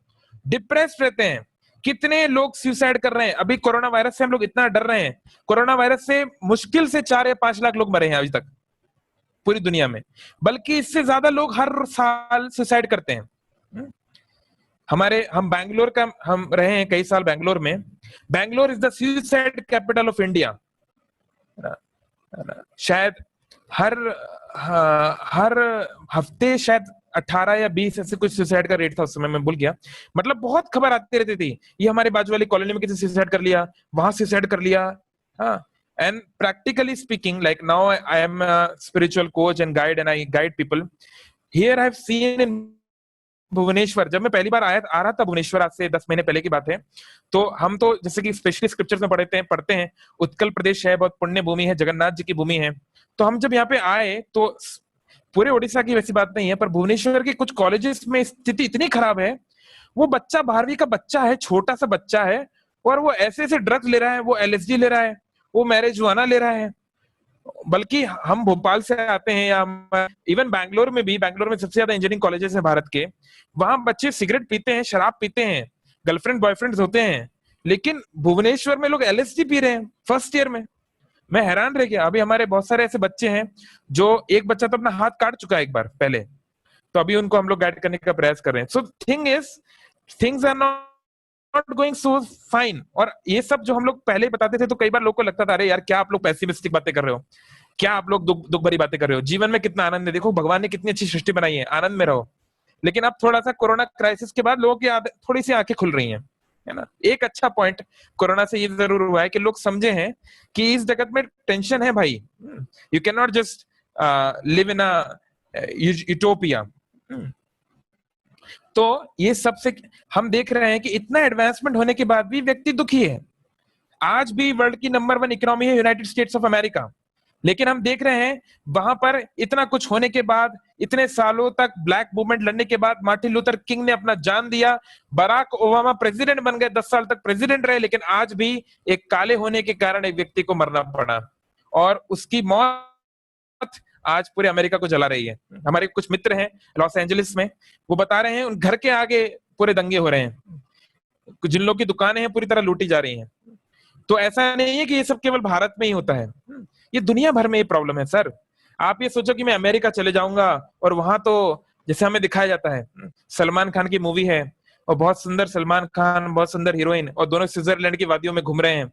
डिप्रेस्ड रहते हैं। कितने लोग सुसाइड कर रहे हैं, अभी कोरोना वायरस से हम लोग इतना डर रहे हैं, कोरोना वायरस से मुश्किल से 4 या 5 लाख लोग मरे हैं अभी तक पूरी दुनिया में, बल्कि इससे ज्यादा लोग हर साल सुसाइड करते हैं। हम बैंगलोर का हम रहे हैं कई साल बैंगलोर में, Bangalore is the suicide capital of India. शायद हर हफ्ते शायद 18 या 20 ऐसे कुछ सुसाइड का रेट था उस समय, मैं भूल गया, मतलब बहुत खबर आती रहती थी, ये हमारे बाजू वाली कॉलोनी में किसी सुसाइड कर लिया, वहां सुसाइड कर लिया। हाँ, and practically speaking, like now I am a spiritual coach and guide, and I guide people. Here I have seen in Bhubaneswar, जब मैं पहली बार आ रहा था भुवनेश्वर, आज से 10 महीने पहले की बात है, तो हम तो जैसे कि स्पेशली स्क्रिप्चर्स में पढ़ते हैं उत्कल प्रदेश है, बहुत पुण्य भूमि है, जगन्नाथ जी की भूमि है। तो हम जब यहाँ पे आए तो पूरे उड़ीसा की वैसी बात नहीं है, पर भुवनेश्वर के कुछ कॉलेजेस में स्थिति इतनी खराब है, वो बच्चा 12वीं का बच्चा है, छोटा सा बच्चा है, और वो ऐसे ऐसे ड्रग्स ले रहा है, वो LSD ले रहा है, वो मैरिजुआना ले रहा है। बल्कि हम भोपाल से आते हैं, या इवन बैंगलोर में सबसे ज्यादा इंजीनियरिंग कॉलेजेस हैं भारत के, वहां बच्चे सिगरेट पीते हैं, शराब पीते हैं, गर्लफ्रेंड बॉयफ्रेंड्स होते हैं, लेकिन भुवनेश्वर में लोग LSD पी रहे हैं फर्स्ट ईयर में। मैं हैरान रह गया। अभी हमारे बहुत सारे ऐसे बच्चे हैं जो, एक बच्चा तो अपना हाथ काट चुका है एक बार पहले, तो अभी उनको हम लोग गाइड करने का प्रयास कर रहे हैं। So things are not going so fine. और ये सब जो हम लोग पहले बताते थे तो कई बार लोग को लगता था, अरे यार क्या आप लोग पेसिमिस्टिक बातें कर रहे हो, क्या आप लोग दुख भरी बातें कर रहे हो, जीवन में कितना आनंद है, देखो भगवान ने कितनी अच्छी सृष्टि बनाई है, आनंद में रहो। लेकिन अब थोड़ा सा कोरोना क्राइसिस के बाद लोगों की थोड़ी सी आंखें खुल रही हैं, है ना। एक अच्छा पॉइंट कोरोना से ये जरूर हुआ है कि लोग समझे हैं कि इस जगत में टेंशन है भाई, you can not just live in a utopia. तो ये सबसे हम देख रहे हैं कि इतना एडवांसमेंट होने के बाद भी व्यक्ति दुखी है। आज भी वर्ल्ड की नंबर 1 इकोनॉमी है यूनाइटेड स्टेट्स ऑफ अमेरिका, लेकिन हम देख रहे हैं वहां पर इतना कुछ होने के बाद, इतने सालों तक ब्लैक मूवमेंट लड़ने के बाद, मार्टिन लूथर किंग ने अपना जान दिया, बराक ओबामा प्रेसिडेंट बन गए, 10 साल तक प्रेसिडेंट रहे, लेकिन आज भी एक काले होने के कारण एक व्यक्ति को मरना पड़ा, और उसकी मौत आज पूरे अमेरिका को जला रही है। हमारे कुछ मित्र हैं लॉस एंजलिस में, वो बता रहे हैं उन घर के आगे पूरे दंगे हो रहे हैं, जिन लोगों की दुकानें हैं पूरी तरह लूटी जा रही हैं। तो ऐसा नहीं है कि ये सब केवल भारत में ही होता है, ये दुनिया भर में ये प्रॉब्लम है सर। आप ये सोचो कि मैं अमेरिका चले जाऊंगा और वहां तो जैसे हमें दिखाया जाता है, सलमान खान की मूवी है और बहुत सुंदर सलमान खान, बहुत सुंदर हीरोइन, और दोनों स्विट्जरलैंड की वादियों में घूम रहे हैं,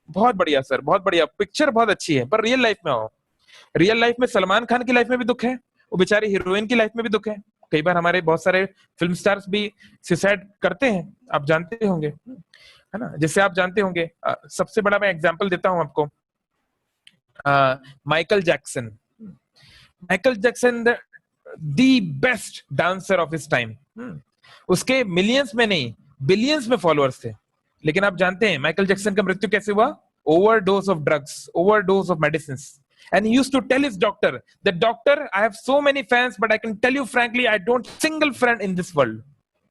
बहुत बढ़िया सर, बहुत बढ़िया पिक्चर, बहुत अच्छी है। पर रियल लाइफ में आओ, रियल लाइफ में सलमान खान की लाइफ में भी दुख है, वो बेचारी हीरोइन की लाइफ में भी दुख है। कई बार हमारे बहुत सारे फिल्म स्टार्स भी सुसाइड करते हैं, आप जानते होंगे, है ना। जैसे आप जानते होंगे, सबसे बड़ा मैं एग्जांपल देता हूं आपको, Michael Jackson the best dancer of his time, उसके मिलियंस में नहीं बिलियंस में फॉलोअर्स थे, लेकिन आप जानते हैं माइकल जैक्सन का मृत्यु कैसे हुआ? Overdose of drugs, overdose of medicines. And he used to tell his doctor, the doctor, I have so many fans, but I can tell you frankly, I don't single friend in this world.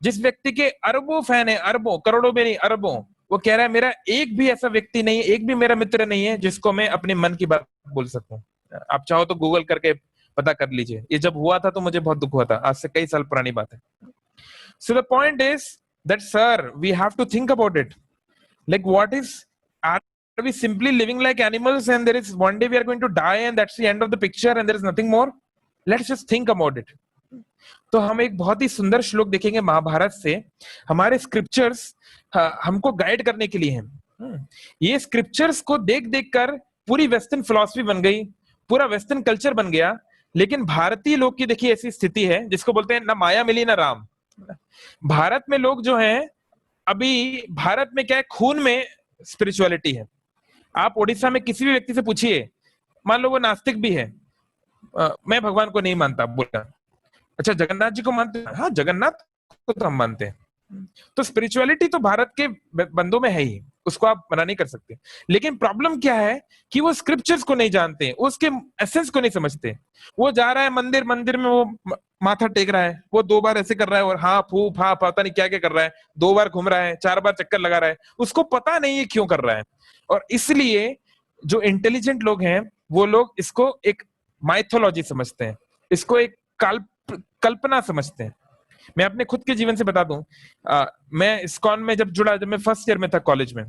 जिस व्यक्ति के अरबों fan है, अरबों, करोड़ों में नहीं, अरबों, वो कह रहा है मेरा एक भी ऐसा व्यक्ति नहीं है, एक भी मेरा मित्र नहीं है जिसको मैं अपने मन की बात बोल सकूं। आप चाहो तो गूगल करके पता कर लीजिए। ये जब हुआ था तो मुझे बहुत दुख हुआ था, आज से कई साल पुरानी बात है। So the point is that sir, we have to think about it. Like what is, are we simply living like animals and there is one day we are going to die and that's the end of the picture and there is nothing more? Let's just think about it. तो हम एक बहुत ही सुंदर श्लोक देखेंगे महाभारत से। हमारे scriptures हमको गाइड करने के लिए हैं। ये स्क्रिप्चर्स को देख देख कर पूरी वेस्टर्न फिलॉसफी बन गई, पूरा वेस्टर्न कल्चर बन गया, लेकिन भारतीय लोग की देखिए ऐसी स्थिति है जिसको बोलते हैं ना माया मिली ना राम। भारत में लोग जो हैं, अभी भारत में क्या है, खून में स्पिरिचुअलिटी है। आप उड़ीसा में किसी भी व्यक्ति से पूछिए, मान लो वो नास्तिक भी है, मैं भगवान को नहीं मानता बोला। अच्छा, जगन्नाथ जी को मानते हैं? हाँ, जगन्नाथ को तो हम मानते हैं। तो स्पिरिचुअलिटी तो भारत के बंदों में है ही, उसको आप मना नहीं कर सकते। लेकिन प्रॉब्लम क्या है कि वो स्क्रिप्चर्स को नहीं जानते, उसके एसेंस को नहीं समझते। वो जा रहा है मंदिर, मंदिर में वो माथा टेक रहा है, वो 2 बार ऐसे कर रहा है और हाँ फूफ हाँ पता नहीं क्या क्या कर रहा है, 2 बार घूम रहा है, 4 बार चक्कर लगा रहा है, उसको पता नहीं है क्यों कर रहा है। और इसलिए जो इंटेलिजेंट लोग हैं वो लोग इसको एक माइथोलॉजी समझते हैं, इसको एक कल्पना समझते हैं। मैं अपने खुद के जीवन से बता दूं, मैं इस्कॉन में जब जुड़ा, जब मैं फर्स्ट ईयर में था कॉलेज में,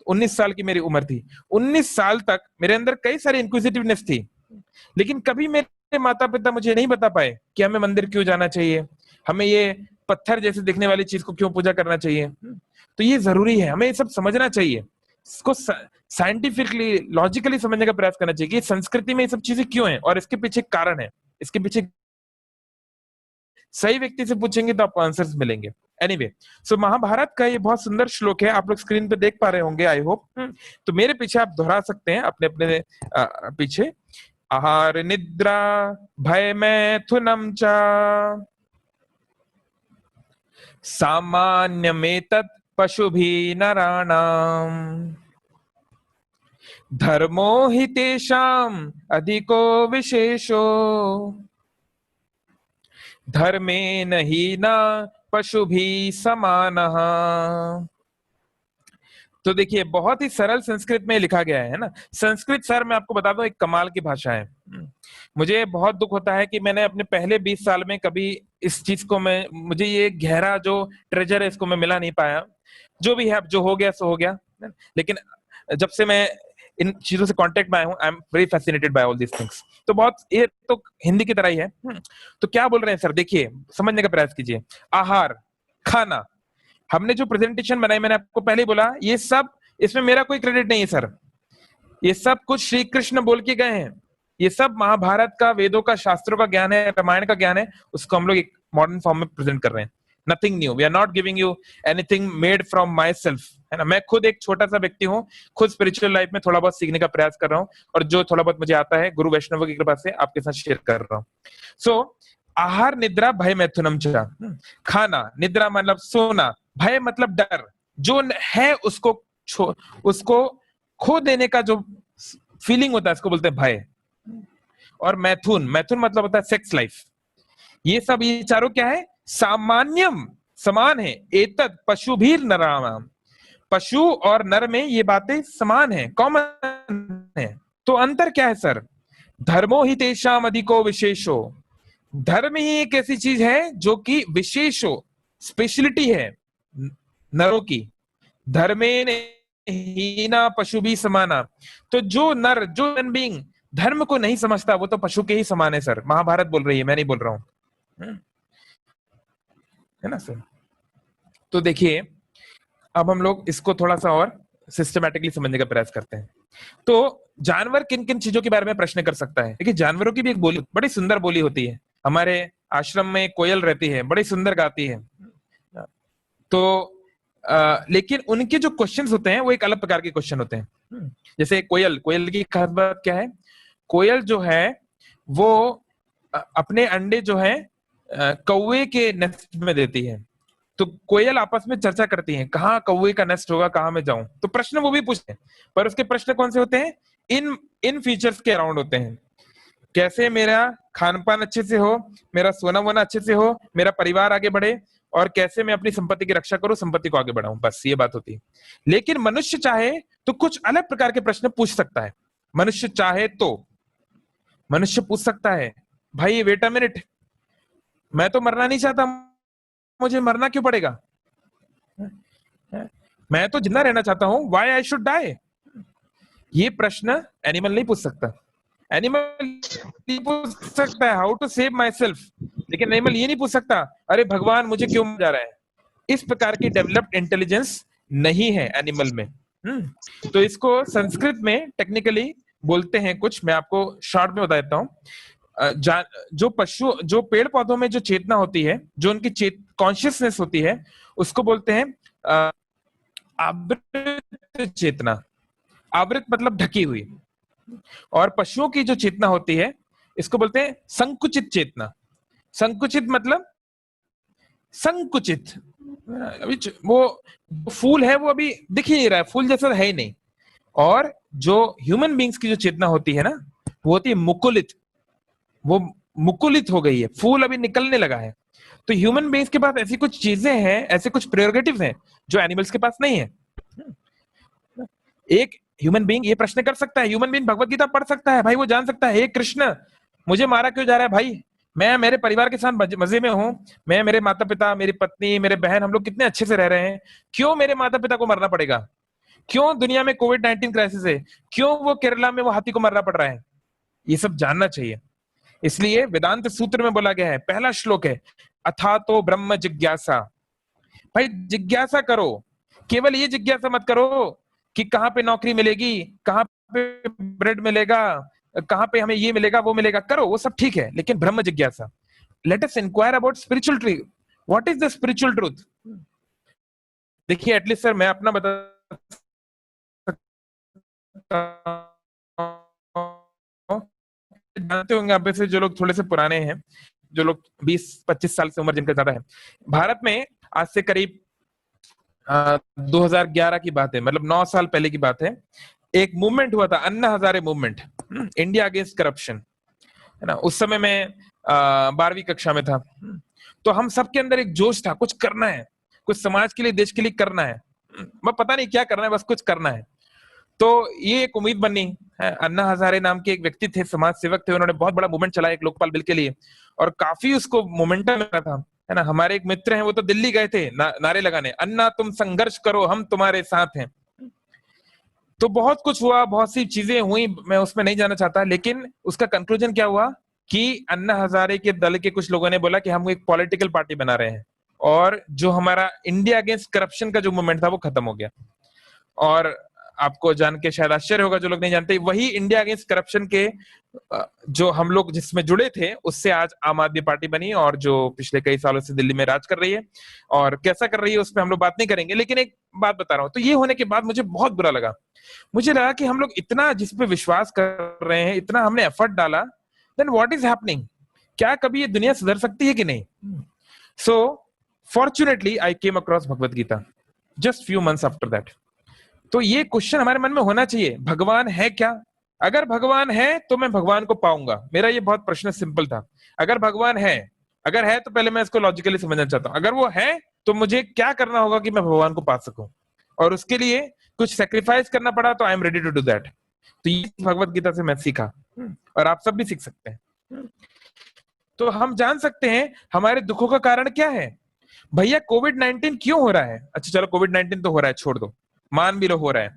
19 साल की मेरी उम्र थी। 19 साल तक मेरे अंदर कई सारी इंक्विजिटिवनेस थी, लेकिन कभी मेरे माता पिता मुझे नहीं बता पाए कि हमें मंदिर क्यों जाना चाहिए, हमें ये पत्थर जैसे दिखने वाली चीज को क्यों पूजा करना चाहिए। तो ये जरूरी है, हमें ये सब समझना चाहिए, इसको साइंटिफिकली लॉजिकली समझने का प्रयास करना चाहिए कि संस्कृति में ये सब चीजें क्यों है और इसके पीछे कारण है, इसके पीछे सही व्यक्ति से पूछेंगे तो आपको आंसर्स मिलेंगे। एनीवे, सो महाभारत का ये बहुत सुंदर श्लोक है, आप लोग स्क्रीन पे देख पा रहे होंगे आई होप। तो मेरे पीछे आप दोहरा सकते हैं अपने अपने पीछे। आहार निद्रा भय मैथुनम च सामान्यमेतत् पशुभिः नराणाम् धर्मो हि तेषाम् अधिको विशेषो धर्मेण हि न पशुभिः समानः। तो देखिए, बहुत ही सरल संस्कृत में लिखा गया है ना। संस्कृत सर मैं आपको बता दूं एक कमाल की भाषा है। मुझे बहुत दुख होता है कि मैंने अपने पहले 20 साल में कभी इस चीज को मुझे ये गहरा जो ट्रेजर है इसको मैं मिला नहीं पाया। जो भी है, अब जो हो गया सो हो गया। लेकिन जब से मैं इन चीजों से कांटेक्ट में आया हूँ, I am very fascinated by all these things. तो बहुत, ये तो हिंदी की तरह ही है। तो क्या बोल रहे हैं सर, देखिए समझने का प्रयास कीजिए। आहार, खाना, हमने जो प्रेजेंटेशन बनाई, मैंने आपको पहले ही बोला, ये सब, इसमें मेरा कोई क्रेडिट नहीं है सर, ये सब कुछ श्री कृष्ण बोल के गए हैं। ये सब महाभारत का, वेदों का, शास्त्रों का ज्ञान है, रामायण का ज्ञान है, उसको हम लोग एक मॉडर्न फॉर्म में प्रेजेंट कर रहे हैं। Nothing new, we are not giving you anything made from myself, है ना। मैं खुद एक छोटा सा व्यक्ति हूँ, खुद स्पिरिचुअल लाइफ में थोड़ा बहुत सीखने का प्रयास कर रहा हूँ, और जो थोड़ा बहुत मुझे आता है गुरु वैष्णव की कृपा से आपके साथ शेयर कर रहा हूँ। सो आहार निद्रा भय मैथुनम च, खाना, निद्रा मतलब सोना, भय मतलब डर, जो है उसको खो देने का जो फीलिंग होता है उसको बोलते हैं भय। और मैथुन, मैथुन मतलब होता है सेक्स लाइफ। ये सब, ये चारों क्या है, सामान्यम, समान है। एतद पशुभीर नराणाम, पशु और नर में ये बातें समान है, कॉमन है। तो अंतर क्या है सर, धर्मो ही तेषाम अधिको विशेषो, धर्म ही एक ऐसी चीज है जो कि विशेषो, स्पेशलिटी है नरों की। धर्मेण हीना पशु भी समाना, तो जो नर, जो बीइंग धर्म को नहीं समझता वो तो पशु के ही समान है सर। महाभारत बोल रही है, मैं नहीं बोल रहा हूं, है ना सर। तो देखिए, अब हम लोग इसको थोड़ा सा और सिस्टमैटिकली समझने का प्रयास करते हैं। तो जानवर किन किन चीजों के बारे में प्रश्न कर सकता है। देखिए, जानवरों की भी एक बोली, बड़ी सुंदर बोली होती है। हमारे आश्रम में कोयल रहती है, बड़ी सुंदर गाती है। तो लेकिन उनके जो क्वेश्चंस होते हैं वो एक अलग प्रकार के क्वेश्चन होते हैं। जैसे कोयल, कोयल की खास बात क्या है, कोयल जो है वो अपने अंडे जो है कौवे के नेस्ट में देती है। तो कोयल आपस में चर्चा करती है, कहाँ कौवे का नेस्ट होगा, कहाँ मैं जाऊं। तो प्रश्न वो भी पूछते हैं, पर उसके प्रश्न कौन से होते हैं, इन फीचर्स के अराउंड होते हैं। कैसे मेरा खान पान अच्छे से हो, मेरा सोना वोना अच्छे से हो, मेरा परिवार आगे बढ़े, और कैसे मैं अपनी संपत्ति की रक्षा करूं, संपत्ति को आगे बढ़ाऊं, बस ये बात होती है। लेकिन मनुष्य चाहे तो कुछ अलग प्रकार के प्रश्न पूछ सकता है। मनुष्य चाहे तो मनुष्य पूछ सकता है, भाई वेट अ मिनट, मैं तो मरना नहीं चाहता, मुझे मरना क्यों पड़ेगा, मैं तो जिंदा रहना चाहता हूं, व्हाई आई शुड डाई। ये प्रश्न एनिमल नहीं पूछ सकता। एनिमल पूछ सकता है how to save myself, लेकिन एनिमल ये नहीं पूछ सकता अरे भगवान मुझे क्यों जा रहा है। इस प्रकार की डेवलप्ड इंटेलिजेंस नहीं है एनिमल में। तो इसको संस्कृत में टेक्निकली बोलते हैं कुछ, मैं आपको शॉर्ट में बता देता हूँ। जो पशु, जो पेड़ पौधों में जो चेतना होती है, जो उनकी कॉन्शियसनेस होती है, उसको बोलते हैं आवृत चेतना। आवृत मतलब ढकी हुई। और पशुओं की जो चेतना होती है इसको बोलते हैं संकुचित चेतना। संकुचित मतलब संकुचित, अभी वो फूल है वो अभी दिख ही नहीं रहा है, फूल जैसा है ही नहीं। और जो ह्यूमन बींग्स की जो चेतना होती है ना, वो होती है मुकुलित, वो मुकुलित हो गई है, फूल अभी निकलने लगा है। तो ह्यूमन बींग्स के पास ऐसी कुछ चीजें हैं, ऐसे कुछ प्रेरोगेटिव्स हैं जो एनिमल्स के पास नहीं है। एक ह्यूमन बीइंग ये प्रश्न कर सकता है, ह्यूमन बीइंग भगवत गीता पढ़ सकता है भाई, वो जान सकता है हे कृष्ण मुझे मारा क्यों जा रहा है भाई, मैं मेरे परिवार के साथ मजे में हूँ, मैं मेरे माता पिता, मेरी पत्नी, मेरे बहन, हम लोग कितने अच्छे से रह रहे हैं, क्यों मेरे माता पिता को मरना पड़ेगा, क्यों दुनिया में कोविड-19 क्राइसिस है, क्यों वो केरला में वो हाथी को मरना पड़ रहा है, ये सब जानना चाहिए। इसलिए वेदांत सूत्र में बोला गया है, पहला श्लोक है अथा तो ब्रह्म जिज्ञासा। भाई जिज्ञासा करो, केवल ये जिज्ञासा मत करो कि कहाँ पे नौकरी मिलेगी, कहाँ पे ब्रेड मिलेगा, कहाँ पे हमें ये मिलेगा वो मिलेगा, करो वो सब ठीक है, लेकिन ब्रह्म जिज्ञासा। Let us inquire about spiritual truth, what is the spiritual truth. देखिए एटलीस्ट सर मैं अपना बता जानते होंगे आप में से जो लोग थोड़े से पुराने हैं, जो लोग 20-25 साल से उम्र जिनका ज्यादा है, भारत में आज से करीब 2011 की बात है, मतलब 9 साल पहले की बात है, एक मूवमेंट हुआ था, Anna Hazare movement, India against corruption, है ना। उस समय मैं 12वीं कक्षा में था। तो हम सबके अंदर एक जोश था, कुछ करना है, कुछ समाज के लिए, देश के लिए करना है, मैं पता नहीं क्या करना है, बस कुछ करना है। तो ये एक उम्मीद बनी है। अन्ना हजारे नाम के एक व्यक्ति थे, समाज सेवक थे, उन्होंने बहुत बड़ा मूवमेंट चलाया एक लोकपाल बिल के लिए, और काफी उसको मोमेंटम मिला था, है ना। हमारे एक मित्र हैं, वो तो दिल्ली गए थे नारे लगाने, अन्ना तुम संघर्ष करो हम तुम्हारे साथ हैं। तो बहुत कुछ हुआ, बहुत सी चीजें हुई, मैं उसमें नहीं जाना चाहता, लेकिन उसका कंक्लूजन क्या हुआ कि अन्ना हजारे के दल के कुछ लोगों ने बोला कि हम एक पॉलिटिकल पार्टी बना रहे हैं, और जो हमारा इंडिया अगेंस्ट करप्शन का जो मूवमेंट था वो खत्म हो गया। और आपको जान के शायद आश्चर्य होगा, जो लोग नहीं जानते, वही इंडिया अगेंस्ट करप्शन के जो हम लोग जिसमें जुड़े थे, उससे आज आम आदमी पार्टी बनी, और जो पिछले कई सालों से दिल्ली में राज कर रही है। और कैसा कर रही है उसमें हम लोग बात नहीं करेंगे, लेकिन एक बात बता रहा हूं, तो ये होने के बाद मुझे बहुत बुरा लगा। मुझे लगा कि हम लोग इतना जिस पे विश्वास कर रहे हैं, इतना हमने एफर्ट डाला, देन व्हाट इज हैपनिंग, क्या कभी ये दुनिया सुधर सकती है कि नहीं। So fortunately I came across Bhagavad Gita just few months after that. तो ये क्वेश्चन हमारे मन में होना चाहिए, भगवान है क्या, अगर भगवान है तो मैं भगवान को पाऊंगा। मेरा ये बहुत प्रश्न सिंपल था, अगर भगवान है, अगर है तो पहले मैं इसको लॉजिकली समझना चाहता हूं, अगर वो है तो मुझे क्या करना होगा कि मैं भगवान को पा सकूं, और उसके लिए कुछ सेक्रीफाइस करना पड़ा तो I am ready to do that. तो ये भगवत गीता से मैं सीखा, और आप सब भी सीख सकते हैं। तो हम जान सकते हैं हमारे दुखों का कारण क्या है। भैया कोविड-19 क्यों हो रहा है, अच्छा चलो कोविड-19 तो हो रहा है, छोड़ दो, मान भी लो हो रहा है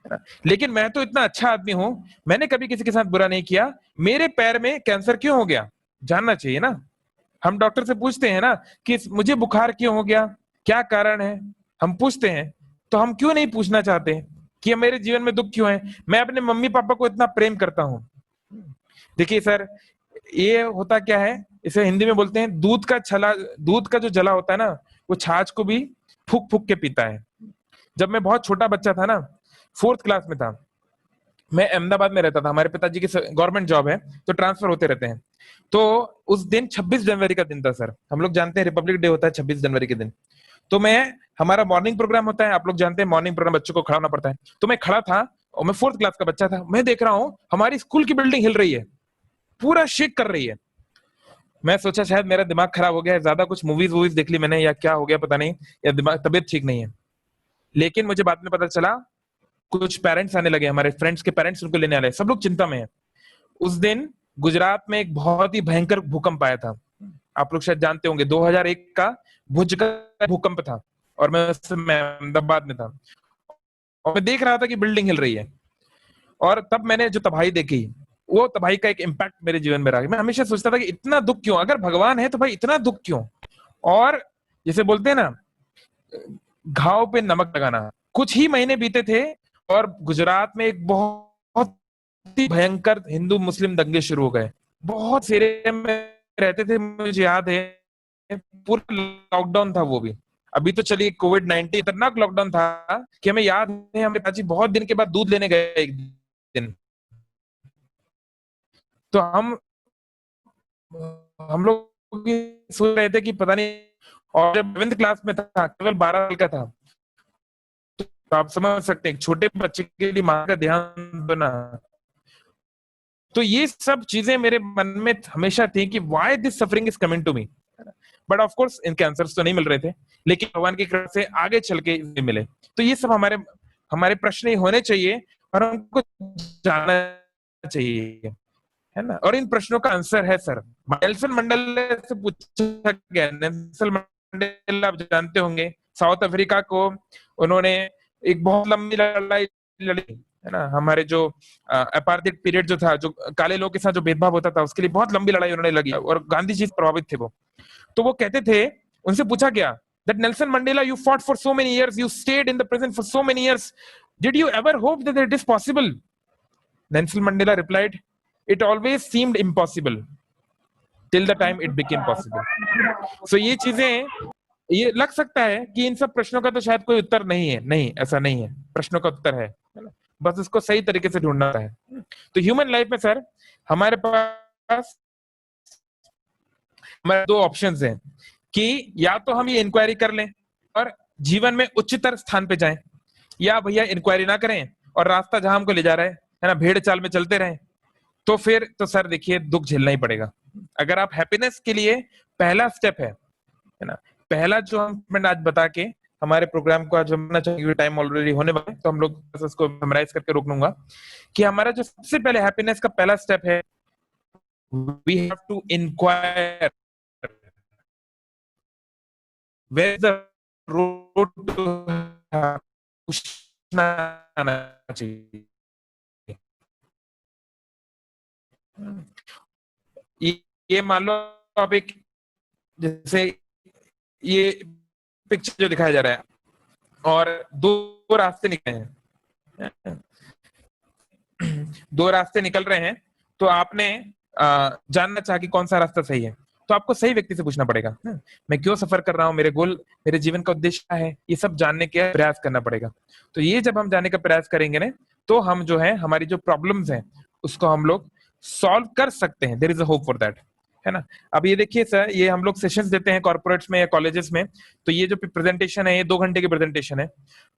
ना? लेकिन मैं तो इतना अच्छा आदमी हूं, मैंने कभी किसी के साथ बुरा नहीं किया, मेरे पैर में कैंसर क्यों हो गया, जानना चाहिए ना। हम डॉक्टर से पूछते हैं ना कि मुझे बुखार क्यों हो गया, क्या कारण है, हम पूछते हैं। तो हम क्यों नहीं पूछना चाहते कि मेरे जीवन में दुख क्यों है। मैं अपने मम्मी पापा को इतना प्रेम करता हूं। देखिए सर, ये होता क्या है, इसे हिंदी में बोलते हैं दूध का छला, दूध का जो जला होता है ना, वो छाछ को भी फूक फूक के पीता है। जब मैं बहुत छोटा बच्चा था ना, 4th क्लास में था, मैं अहमदाबाद में रहता था, हमारे पिताजी की गवर्नमेंट जॉब है, तो ट्रांसफर होते रहते हैं। तो उस दिन 26 जनवरी का दिन था सर, हम लोग जानते हैं रिपब्लिक डे होता है 26 जनवरी के दिन। तो हमारा मॉर्निंग प्रोग्राम होता है, आप लोग जानते हैं मॉर्निंग प्रोग्राम बच्चों को खड़ा होना पड़ता है। तो मैं खड़ा था, और मैं 4th क्लास का बच्चा था, मैं देख रहा हूँ हमारी स्कूल की बिल्डिंग हिल रही है, पूरा शेक कर रही है। मैं सोचा शायद मेरा दिमाग खराब हो गया है, ज्यादा कुछ मूवीज वूवीज देख ली मैंने, या क्या हो गया पता नहीं, या दिमाग तबीयत ठीक नहीं है। लेकिन मुझे बाद में पता चला कुछ पेरेंट्स आने लगे, हमारे फ्रेंड्स के पेरेंट्स उनको लेने आए, सब लोग चिंता में हैं। उस दिन गुजरात में एक बहुत ही भयंकर भूकंप आया था, आप लोग शायद जानते होंगे, 2001 का भुज का भूकंप था, और मैं अहमदाबाद में था, और मैं देख रहा था कि बिल्डिंग हिल रही है। और तब मैंने जो तबाही देखी, वो तबाही का एक इम्पैक्ट मेरे जीवन में रहा। मैं हमेशा सोचता था कि इतना दुख क्यों, अगर भगवान है तो भाई इतना दुख क्यों। और जैसे बोलते हैं ना, घाव पे नमक लगाना। कुछ ही महीने बीते थे और गुजरात में एक बहुत ही भयंकर हिंदू मुस्लिम दंगे शुरू हो गए। बहुत से एरिया में रहते थे, मुझे याद है पूरा लॉकडाउन था वो भी। अभी तो चलिए कोविड-19 खतरनाक लॉकडाउन था कि हमें याद है, हमारे पिताजी बहुत दिन के बाद दूध लेने गए एक दिन, तो हम हम लोग भी सोच रहे थे कि पता नहीं, और जब 11th क्लास में था, केवल 12 साल का था, तो आप समझ सकते हैं छोटे बच्चे के लिए माँ का ध्यान देना। तो ये सब चीजें मेरे मन में हमेशा थी कि why this suffering is coming to me. But of course इनके आंसर्स तो नहीं मिल रहे थे, लेकिन भगवान की कृपा से आगे चल के मिले। तो ये सब हमारे हमारे प्रश्न ही होने चाहिए और हमको जानना चाहिए, है ना। और इन प्रश्नों का आंसर है सर, नेल्सन मंडेला से पूछा गया। नेल्सन मंडेला आप जानते होंगे, साउथ अफ्रीका को उन्होंने एक बहुत लंबी लड़ाई लड़ी, है ना। हमारे जो अपार्थाइड पीरियड जो था, जो काले लोगों के साथ जो भेदभाव होता था, उसके लिए बहुत लंबी लड़ाई उन्होंने लड़ी और गांधी जी प्रभावित थे वो। तो वो कहते थे, उनसे पूछा गया that Nelson Mandela, you fought for so many years, you stayed in the prison for so many years, did you ever hope that it is possible? Nelson Mandela replied, it always seemed impossible till the time it became possible. So ये चीजें, ये लग सकता है कि इन सब प्रश्नों का तो शायद कोई उत्तर नहीं है, नहीं, ऐसा नहीं है, प्रश्नों का उत्तर है ना? बस उसको सही तरीके से ढूंढना है। तो ह्यूमन लाइफ में सर हमारे पास हमारे दो ऑप्शंस हैं कि या तो हम ये इंक्वायरी कर लें और जीवन में उच्चतर स्थान पे जाएं, या भैया इंक्वायरी ना करें और रास्ता जहां हमको ले जा रहा है ना, भेड़ चाल में चलते रहें। तो फिर तो सर देखिए दुख झेलना ही पड़ेगा। अगर आप हैप्पीनेस के लिए पहला स्टेप है ना, पहला जो हम आज बता के हमारे प्रोग्राम को आज हम चाहेंगे, टाइम ऑलरेडी होने वाला है, तो हम लोग बस उसको समराइज करके रोक लूंगा कि हमारा जो सबसे पहले हैप्पीनेस का पहला स्टेप है, we have to inquire where is the road to पूछना आना चाहिए। ये मान लो आप एक, जैसे ये पिक्चर जो दिखाया जा रहा है और दो रास्ते निकले हैं, दो रास्ते निकल रहे हैं, तो आपने जानना चाहा कि कौन सा रास्ता सही है, तो आपको सही व्यक्ति से पूछना पड़ेगा, मैं क्यों सफर कर रहा हूँ, मेरे गोल, मेरे जीवन का उद्देश्य क्या है, ये सब जानने का प्रयास करना पड़ेगा। तो ये जब हम जानने का प्रयास करेंगे ना, तो हम जो है हमारी जो प्रॉब्लम्स हैं उसको हम लोग सॉल्व कर सकते हैं। There is a hope for that, है ना। अब ये देखिए सर, ये हम लोग सेशंस देते हैं कॉर्पोरेट्स में या कॉलेजेस में, तो ये जो प्रेजेंटेशन है ये 2 घंटे की प्रेजेंटेशन है,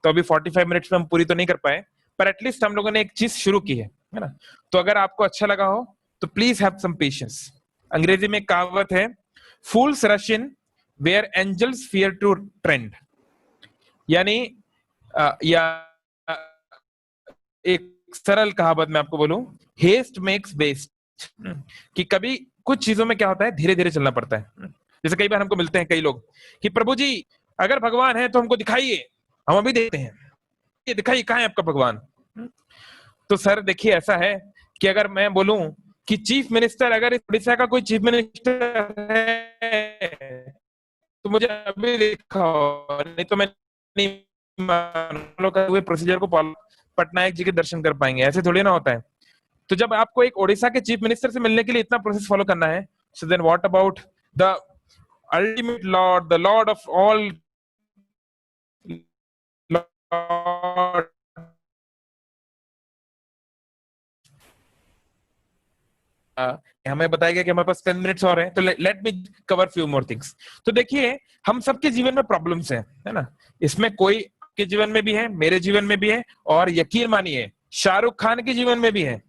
तो अभी 45 मिनट्स में हम पूरी तो नहीं कर पाए, पर एटलीस्ट हम लोगों ने एक चीज शुरू की है ना। तो अगर आपको अच्छा लगा हो तो प्लीज हैव सम पेशेंस। अंग्रेजी में कहावत है, fools rush in where angels fear to tread, यानी या एक सरल कहावत मैं आपको बोलूं, हेस्ट मेक्स वेस्ट, कि कभी कुछ चीजों में क्या होता है, धीरे धीरे चलना पड़ता है। जैसे कई बार हमको मिलते हैं कई लोग कि प्रभु जी अगर भगवान है तो हमको दिखाइए, हम अभी देखते हैं, ये दिखाइए कहाँ है आपका भगवान। तो सर देखिए ऐसा है कि अगर मैं बोलूं कि चीफ मिनिस्टर, अगर इस उड़ीसा का कोई चीफ मिनिस्टर है तो मुझे अभी दिखाओ, नहीं तो मैं नहीं मानूंगा हुए प्रोसीजर को पटनायक जी के दर्शन कर पाएंगे, ऐसे थोड़ी ना होता है। तो जब आपको एक ओडिशा के चीफ मिनिस्टर से मिलने के लिए इतना प्रोसेस फॉलो करना है, so then what about the ultimate lord, the lord of all lord. हमें बताया गया कि हमारे पास 10 मिनट्स और हैं, तो let me cover few more things. तो देखिए हम सबके जीवन में प्रॉब्लम्स हैं, है ना। इसमें कोई के जीवन में भी है, मेरे जीवन में भी है, और यकीन मानिए शाहरुख खान के जीवन में भी है।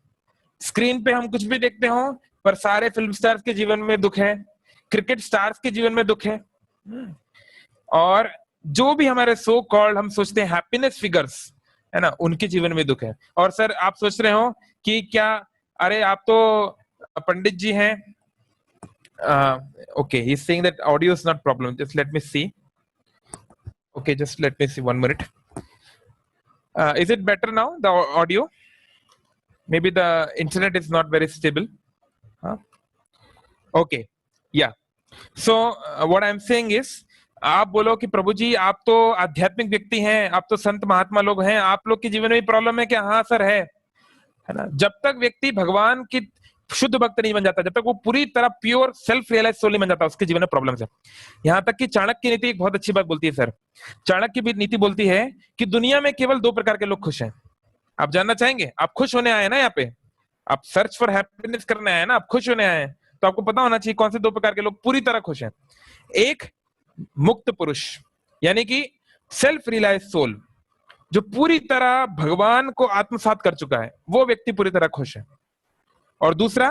स्क्रीन पे हम कुछ भी देखते हो, पर सारे फिल्म स्टार्स के जीवन में दुख है, क्रिकेट स्टार्स के जीवन में दुख है, और जो भी हमारे सो कॉल्ड हम सोचते हैं हैप्पीनेस फिगर्स, है ना, उनके जीवन में दुख है। और सर आप सोच रहे हो कि क्या, अरे आप तो पंडित जी हैं, okay, he's saying that audio is not problem, just let me see, okay, just let me see 1 minute. Is it better now, the audio? Maybe the internet is not very stable, huh? Okay, yeah, so what I'm saying is, आप बोलो कि प्रभु जी आप तो आध्यात्मिक व्यक्ति हैं, आप तो संत महात्मा लोग हैं, आप लोग के जीवन में प्रॉब्लम है क्या? हाँ सर है ना। जब तक व्यक्ति भगवान की शुद्ध भक्त नहीं बन जाता, जब तक वो पूरी तरह प्योर सेल्फ रियलाइज सोल नहीं बन जाता, उसके जीवन में प्रॉब्लम है। यहाँ तक कि चाणक्य की नीति एक बहुत अच्छी बात बोलती है सर। चाणक्य की नीति बोलती है कि दुनिया में केवल 2 प्रकार के लोग खुश हैं। आप जानना चाहेंगे? आप खुश होने आए ना, यहाँ पे आप सर्च फॉर हैप्पीनेस करने आए ना, आप खुश होने आए, तो आपको पता होना चाहिए कौन से दो प्रकार के लोग पूरी तरह खुश हैं। एक मुक्त पुरुष, यानी कि सेल्फ रियलाइज सोल, जो पूरी तरह भगवान को आत्मसात कर चुका है, वो व्यक्ति पूरी तरह खुश है। और दूसरा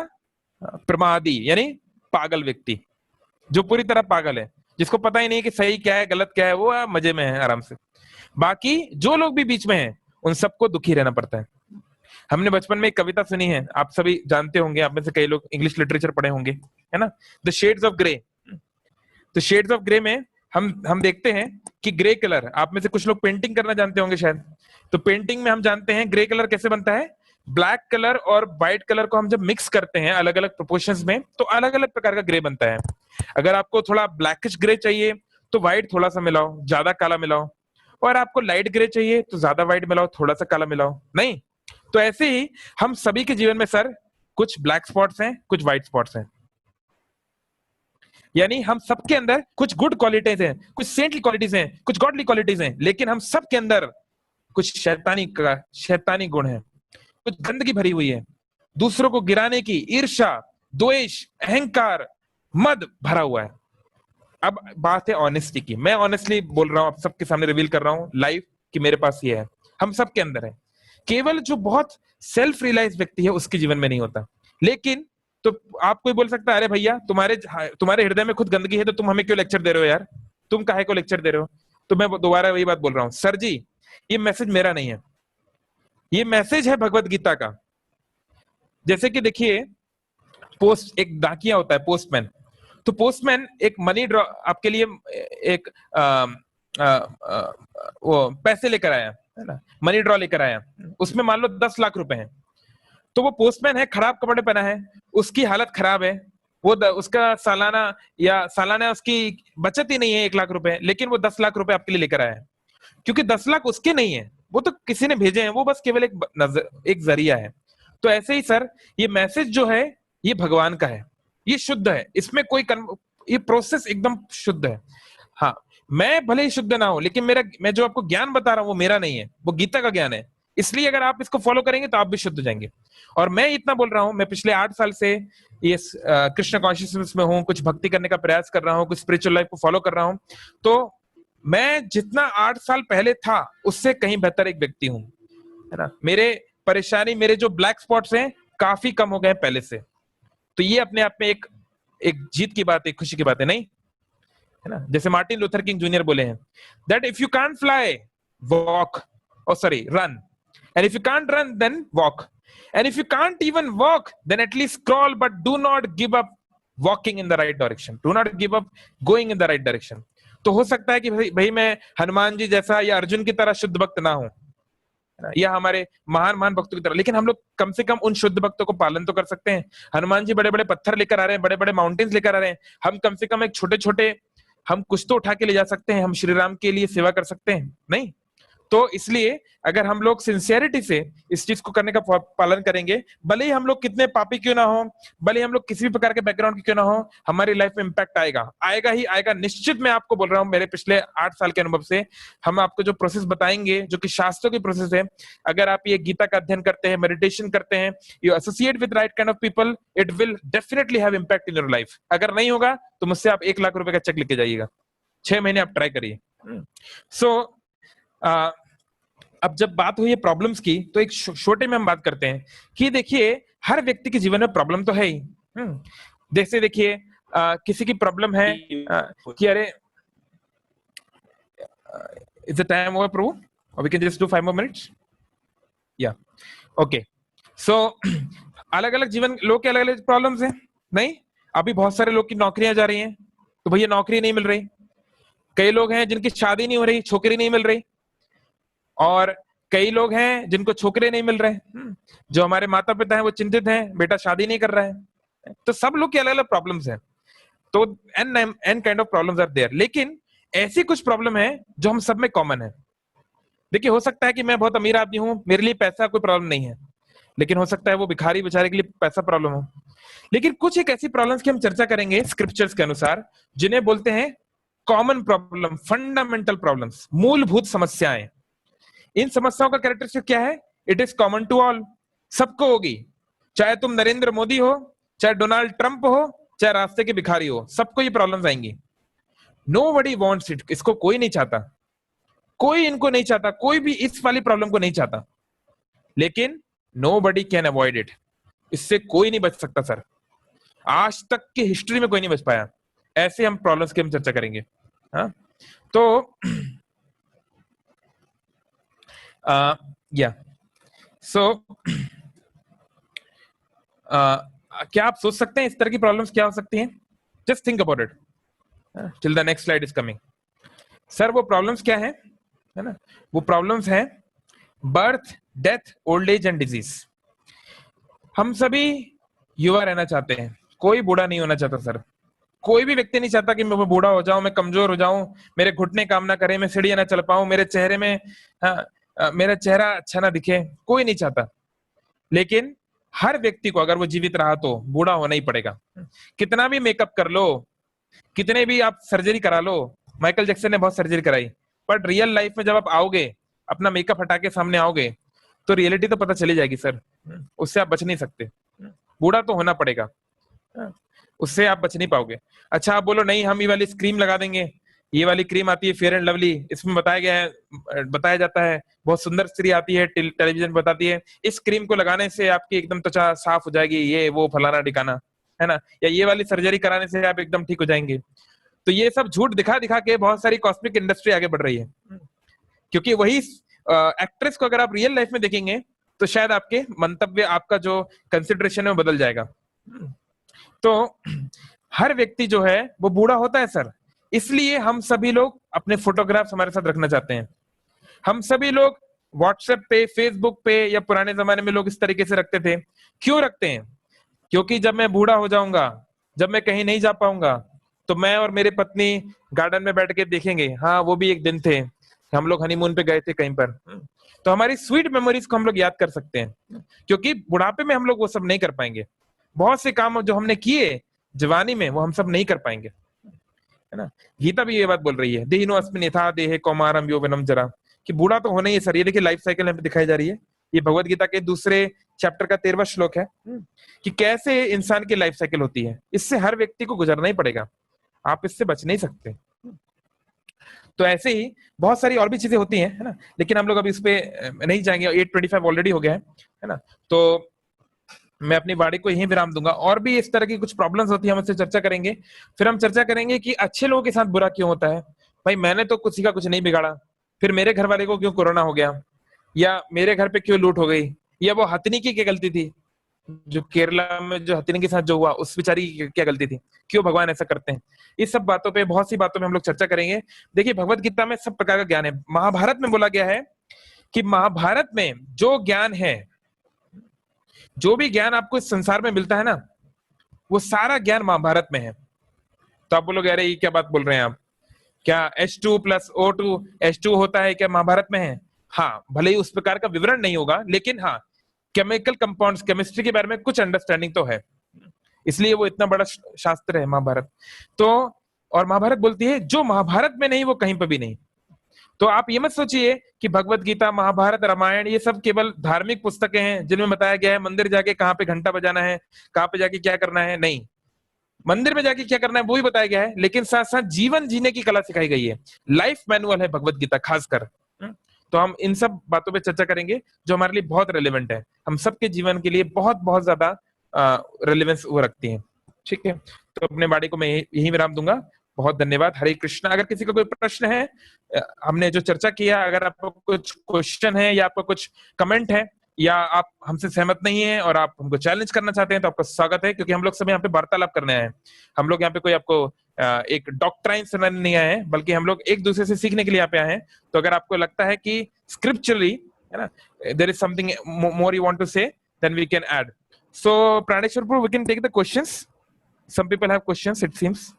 प्रमादी, यानी पागल व्यक्ति, जो पूरी तरह पागल है, जिसको पता ही नहीं कि सही क्या है गलत क्या है, वो मजे में है आराम से। बाकी जो लोग भी बीच में हैं उन सबको दुखी रहना पड़ता है। हमने बचपन में एक कविता सुनी है, आप सभी जानते होंगे, आप में से कई लोग इंग्लिश लिटरेचर पढ़े होंगे, है ना, द शेड्स ऑफ ग्रे। तो शेड्स ऑफ ग्रे में हम देखते हैं कि ग्रे कलर, आप में से कुछ लोग पेंटिंग करना जानते होंगे शायद, तो पेंटिंग में हम जानते हैं ग्रे कलर कैसे बनता है। ब्लैक कलर और व्हाइट कलर को हम जब मिक्स करते हैं अलग अलग प्रोपोर्शंस में, तो अलग अलग प्रकार का ग्रे बनता है। अगर आपको थोड़ा ब्लैकिश ग्रे चाहिए तो व्हाइट थोड़ा सा मिलाओ, ज्यादा काला मिलाओ, और आपको लाइट ग्रे चाहिए तो ज्यादा व्हाइट मिलाओ, थोड़ा सा काला मिलाओ, नहीं। तो ऐसे ही हम सभी के जीवन में सर कुछ ब्लैक स्पॉट्स हैं, कुछ व्हाइट स्पॉट्स हैं, यानी हम सबके अंदर कुछ गुड क्वालिटीज हैं, कुछ सेंटली क्वालिटीज हैं, कुछ गॉडली क्वालिटीज हैं, लेकिन हम सबके अंदर कुछ शैतानी गुण है, कुछ गंदगी भरी हुई है, दूसरों को गिराने की ईर्ष्या, द्वेष, अहंकार, मद भरा हुआ है। अब बात है ऑनेस्टी की, मैं ऑनेस्टली बोल रहा हूं, आप सबके सामने रिवील कर रहा हूं लाइव कि मेरे पास ये है, हम सबके अंदर है। केवल जो बहुत सेल्फ रियलाइज व्यक्ति है उसके जीवन में नहीं होता। लेकिन तो आप कोई बोल सकता है, अरे भैया तुम्हारे हृदय में खुद गंदगी है तो तुम हमें क्यों लेक्चर दे रहे हो यार, तुम काहे को लेक्चर दे रहे हो। तो मैं दोबारा वही बात बोल रहा हूं, सर जी ये मैसेज मेरा नहीं है, ये मैसेज है भगवत गीता का। जैसे कि देखिए, पोस्ट एक डाकिया होता है, पोस्टमैन, तो पोस्टमैन एक मनी ड्रॉ आपके लिए एक वो पैसे लेकर आया, है ना, मनी ड्रॉ लेकर आया, उसमें मान लो 10 लाख रुपए हैं। तो वो पोस्टमैन है, खराब कपड़े पहना है, उसकी हालत खराब है, वो उसका सालाना उसकी बचत ही नहीं है 1 लाख रुपए, लेकिन वो 10 लाख रुपए आपके लिए लेकर आया है। क्योंकि 10 लाख उसके नहीं है, वो तो किसी ने भेजे हैं, वो बस केवल एक जरिया है। तो ऐसे ही सर ये मैसेज जो है ये भगवान का है, ये शुद्ध है, इसमें कोई ये प्रोसेस एकदम शुद्ध है। हाँ, मैं भले ही शुद्ध ना हो, लेकिन मैं जो आपको ज्ञान बता रहा हूं वो मेरा नहीं है, वो गीता का ज्ञान है। इसलिए अगर आप इसको फॉलो करेंगे तो आप भी शुद्ध हो जाएंगे। और मैं इतना बोल रहा हूं, मैं पिछले 8 साल से ये कृष्ण कॉन्शियसनेस में हूं, कुछ भक्ति करने का प्रयास कर रहा हूं, कुछ स्पिरिचुअल लाइफ को फॉलो कर रहा हूं, तो मैं जितना 8 साल पहले था उससे कहीं बेहतर एक व्यक्ति हूं, है ना। मेरे परेशानी, मेरे जो ब्लैक स्पॉट्स हैं काफी कम हो गए पहले से। तो ये अपने आप में एक जीत की बात है, खुशी की बात है, नहीं है ना। जैसे मार्टिन लूथर किंग जूनियर बोले हैं that if you can't fly walk, run, and if you can't run then walk, and if you can't even walk then at least crawl, but do not give up walking in the right direction, do not give up going in the right direction. तो हो सकता है कि भाई मैं हनुमान जी जैसा या अर्जुन की तरह शुद्ध भक्त ना हूं, या हमारे महान भक्तों की तरह, लेकिन हम लोग कम से कम उन शुद्ध भक्तों को पालन तो कर सकते हैं। हनुमान जी बड़े बड़े पत्थर लेकर आ रहे हैं, बड़े बड़े माउंटेन्स लेकर आ रहे हैं, हम कम से कम एक छोटे छोटे हम कुछ तो उठा के ले जा सकते हैं, हम श्री राम के लिए सेवा कर सकते हैं, नहीं। तो इसलिए अगर हम लोग सिंसियरिटी से इस चीज को करने का पालन करेंगे, भले ही हम लोग कितने पापी क्यों ना हो, भले ही हम लोग किसी भी प्रकार के बैकग्राउंड के क्यों ना हो, हमारी लाइफ में इंपैक्ट आएगा ही आएगा, निश्चित। मैं आपको बोल रहा हूं, मेरे पिछले 8 साल के अनुभव से हम आपको जो प्रोसेस बताएंगे, जो कि शास्त्रों की प्रोसेस है, अगर आप ये गीता का अध्ययन करते हैं, मेडिटेशन करते हैं, you associate with right kind of people, it will definitely have impact in your life. अगर नहीं होगा तो मुझसे आप 1 लाख रुपए का चेक लेके जाइएगा, 6 महीने आप ट्राई करिए। सो अब जब बात हुई है प्रॉब्लम्स की, तो एक छोटे में हम बात करते हैं कि देखिए हर व्यक्ति के जीवन में प्रॉब्लम तो है ही। जैसे देखिए किसी की प्रॉब्लम है कि अरे इज द टाइम ओवर प्रभु, और we can just do 5 more minutes, या ओके। सो अलग अलग जीवन लोग के अलग अलग प्रॉब्लम्स हैं, नहीं। अभी बहुत सारे लोग की नौकरियां जा रही हैं, तो भैया नौकरी नहीं मिल रही। कई लोग हैं जिनकी शादी नहीं हो रही, छोकरी नहीं मिल रही, और कई लोग हैं जिनको छोकरे नहीं मिल रहे। जो हमारे माता पिता हैं वो चिंतित हैं, बेटा शादी नहीं कर रहा है। तो सब लोग की अलग अलग प्रॉब्लम्स हैं, तो an kind of problems are there. लेकिन ऐसी कुछ प्रॉब्लम है जो हम सब में कॉमन है। देखिए हो सकता है कि मैं बहुत अमीर आदमी हूं, मेरे लिए पैसा कोई प्रॉब्लम नहीं है, लेकिन हो सकता है वो भिखारी बेचारे के लिए पैसा प्रॉब्लम हो। लेकिन कुछ एक ऐसी प्रॉब्लम्स की हम चर्चा करेंगे स्क्रिप्चर्स के अनुसार, जिन्हें बोलते हैं कॉमन प्रॉब्लम, फंडामेंटल प्रॉब्लम्स, मूलभूत समस्याएं। इन समस्याओं का कैरेक्टरिस्टिक क्या है? It is common to all, सबको होगी। चाहे तुम नरेंद्र मोदी हो, चाहे डोनाल्ड ट्रंप हो, चाहे रास्ते के भिखारी हो, सबको ये प्रॉब्लम्स आएंगी। नोबडी वांट्स इट, इसको कोई नहीं चाहता, कोई इनको नहीं चाहता, कोई भी इस वाली प्रॉब्लम को नहीं चाहता, लेकिन नोबडी कैन अवॉइड इट, इससे कोई नहीं बच सकता सर, आज तक की हिस्ट्री में कोई नहीं बच पाया। ऐसे हम प्रॉब्लम्स की हम चर्चा करेंगे। हाँ, तो या सो क्या आप सोच सकते हैं इस तरह की प्रॉब्लम्स क्या हो सकती हैं? Just think about it till the next slide is coming. Sir वो प्रॉब्लम्स क्या है ना? वो प्रॉब्लम्स हैं birth, death, old age and disease. हम सभी युवा रहना चाहते हैं, कोई बूढ़ा नहीं होना चाहता सर। कोई भी व्यक्ति नहीं चाहता कि मैं बूढ़ा हो जाऊं, मैं कमजोर हो जाऊं, मेरे घुटने काम ना करें, मैं सीढ़ियां ना चल पाऊं, मेरे चेहरे में मेरा चेहरा अच्छा ना दिखे, कोई नहीं चाहता। लेकिन हर व्यक्ति को अगर वो जीवित रहा तो बूढ़ा होना ही पड़ेगा। कितना भी मेकअप कर लो, कितने भी आप सर्जरी करा लो, माइकल जैक्सन ने बहुत सर्जरी कराई, बट रियल लाइफ में जब आप आओगे, अपना मेकअप हटा के सामने आओगे, तो रियलिटी तो पता चली जाएगी सर, उससे आप बच नहीं सकते। बूढ़ा तो होना पड़ेगा, उससे आप बच नहीं पाओगे। अच्छा आप बोलो नहीं हम ये वाली क्रीम लगा देंगे, ये वाली क्रीम आती है फेयर एंड लवली, इसमें बताया जाता है बहुत सुंदर स्त्री आती है, टेलीविजन बताती है इस क्रीम को लगाने से आपकी एकदम त्वचा साफ हो जाएगी, ये वो फलाना ठिकाना है ना, या ये वाली सर्जरी कराने से आप एकदम ठीक हो जाएंगे। तो ये सब झूठ दिखा दिखा के बहुत सारी कॉस्मेटिक इंडस्ट्री आगे बढ़ रही है, क्योंकि वही एक्ट्रेस को अगर आप रियल लाइफ में देखेंगे तो शायद आपके मंतव्य, आपका जो कंसिडरेशन है वो बदल जाएगा। तो हर व्यक्ति जो है वो बूढ़ा होता है सर, इसलिए हम सभी लोग अपने फोटोग्राफ्स हमारे साथ रखना चाहते हैं। हम सभी लोग व्हाट्सएप पे, फेसबुक पे, या पुराने जमाने में लोग इस तरीके से रखते थे। क्यों रखते हैं? क्योंकि जब मैं बूढ़ा हो जाऊंगा, जब मैं कहीं नहीं जा पाऊंगा, तो मैं और मेरी पत्नी गार्डन में बैठ के देखेंगे, हाँ वो भी एक दिन थे, हम लोग हनीमून पे गए थे कहीं पर। तो हमारी स्वीट मेमोरीज को हम लोग याद कर सकते हैं, क्योंकि बुढ़ापे में हम लोग वो सब नहीं कर पाएंगे। बहुत से काम जो हमने किए जवानी में वो हम सब नहीं कर पाएंगे, है ना। गीता भी ये बात बोल रही है, देहिनो अस्मिन् यथा देहे कौमारम यौवनम जरा, कि बूढ़ा तो होना ही है सर। ये देखिए लाइफ साइकिल यहाँ पे दिखाई जा रही है, ये भगवत गीता के दूसरे चैप्टर का 13वां श्लोक है कि कैसे इंसान की लाइफ साइकिल होती है। इससे हर व्यक्ति को गुजरना ही पड़ेगा, आप इससे बच नहीं सकते। तो ऐसे ही बहुत सारी और भी चीजें होती हैं, है ना, लेकिन हम लोग अभी इस पे नहीं जाएंगे, 8:25 ऑलरेडी हो गया है ना। तो मैं अपनी वाणी को यहीं विराम दूंगा। और भी इस तरह की कुछ प्रॉब्लम्स होती है, हम उससे चर्चा करेंगे। फिर हम चर्चा करेंगे कि अच्छे लोगों के साथ बुरा क्यों होता है। भाई मैंने तो किसी का कुछ नहीं बिगाड़ा, फिर मेरे घर वाले को क्यों कोरोना हो गया, या मेरे घर पे क्यों लूट हो गई, या वो हथिनी की क्या गलती थी, जो केरला में जो हथिनी के साथ जो हुआ उस बेचारी की क्या गलती थी, क्यों भगवान ऐसा करते हैं। इस सब बातों पे, बहुत सी बातों में हम लोग चर्चा करेंगे। देखिए भगवत गीता में सब प्रकार का ज्ञान है। महाभारत में बोला गया है कि महाभारत में जो ज्ञान है, जो भी ज्ञान आपको इस संसार में मिलता है ना, वो सारा ज्ञान महाभारत में है। तो आप बोलोगे अरे ये क्या बात बोल रहे हैं आप, क्या H2 + O2 H2 होता है क्या महाभारत में है? हाँ, भले ही उस प्रकार का विवरण नहीं होगा, लेकिन हाँ केमिकल कंपाउंड्स, केमिस्ट्री के बारे में कुछ अंडरस्टैंडिंग तो है, इसलिए वो इतना बड़ा शास्त्र है महाभारत। तो और महाभारत बोलती है जो महाभारत में नहीं वो कहीं पर भी नहीं। तो आप ये मत सोचिए कि भगवत गीता, महाभारत, रामायण ये सब केवल धार्मिक पुस्तकें हैं जिनमें बताया गया है मंदिर जाके कहाँ पे घंटा बजाना है, कहाँ पे जाके क्या करना है। नहीं, मंदिर में जाके क्या करना है वो भी बताया गया है, लेकिन साथ साथ जीवन जीने की कला सिखाई गई है। लाइफ मैनुअल है भगवत गीता खासकर। तो हम इन सब बातों पे चर्चा करेंगे जो हमारे लिए बहुत रेलेवेंट है, हम सबके जीवन के लिए बहुत बहुत ज्यादा रेलेवेंस वो रखती है। ठीक है, तो अपने वाणी को मैं यही विराम दूंगा। बहुत धन्यवाद। हरे कृष्णा। अगर किसी का कोई प्रश्न है, हमने जो चर्चा किया, अगर आपको कुछ क्वेश्चन है या आपका कुछ कमेंट है, या आप हमसे सहमत नहीं है और आप हमको चैलेंज करना चाहते हैं, तो आपका स्वागत है, क्योंकि हम लोग सब यहाँ पे वार्तालाप करने आए हैं। हम लोग यहाँ पे कोई आपको एक डॉक्ट्राइन सुनाने नहीं आए हैं, बल्कि हम लोग एक दूसरे से सीखने के लिए यहाँ पे आए हैं। तो अगर आपको लगता है कि स्क्रिप्चुरली, है ना, there is something more you want to say, then we can add. So Praneshwar Prabhu, we can take the questions. Some people have questions it seems.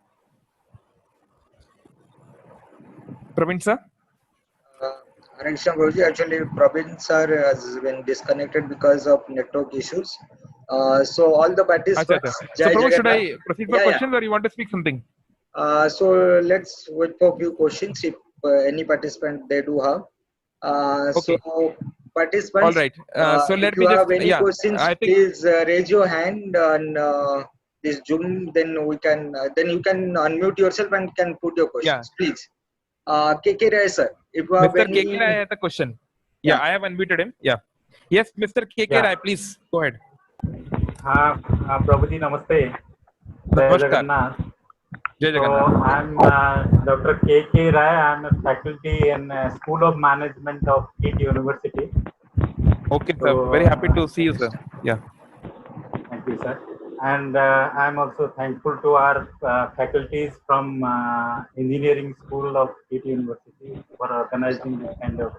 Praveen sir? Hare Krishna Guruji, actually Praveen sir has been disconnected because of network issues. So all the participants. So Prabhu, should I proceed for questions or you want to speak something? So let's wait for a few questions if any participant they do have. Okay. So participants. All right. So If let you me have just, any yeah, questions, I think, please raise your hand on this Zoom. Then we can. Then you can unmute yourself and can put your yeah, questions, please. KK Rai sir, if you have Mr. any. KK Rai has a question. Yeah, Yeah. I have unmuted him. Yeah. Yes, Mr. KK Yeah. Rai, please go ahead. हाँ प्रभु जी नमस्ते, जय Namaskar. Jagannath. Jai So Jagannath. I'm Dr. K.K. Rai. I'm a faculty in School of Management of KT University. Okay, So sir. Very happy to see you, sir. Yeah. thank you, sir. And I'm also thankful to our faculties from Engineering School of KT University for organizing this kind of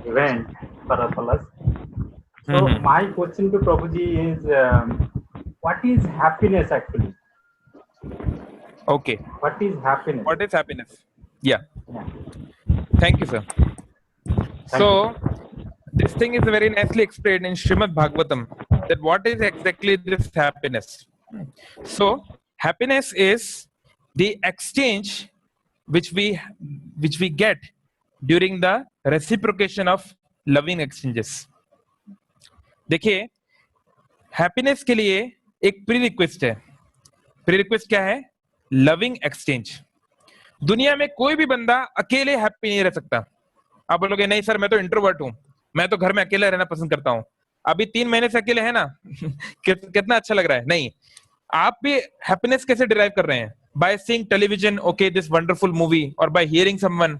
event for us. So my question to Prabhuji is, what is happiness actually? Okay. What is happiness? What is happiness? Yeah. Yeah. Thank you, sir. Thank So you. this thing is very nicely explained in Srimad Bhagavatam, that what is exactly this happiness. So happiness is the exchange which we get during the reciprocation of loving exchanges. देखिए, happiness के लिए एक pre request है। Pre request क्या है? Loving exchange. दुनिया में कोई भी बंदा अकेले हैप्पी नहीं रह सकता। आप बोलोगे नहीं सर मैं तो इंट्रोवर्ट हूं, मैं तो घर में अकेले रहना पसंद करता हूं। अभी 3 महीने से अकेले है ना कितना अच्छा लग रहा है। नहीं, आप भी हैप्पीनेस कैसे डिराइव कर रहे हैं? By seeing television, okay, this wonderful movie, और by hearing someone.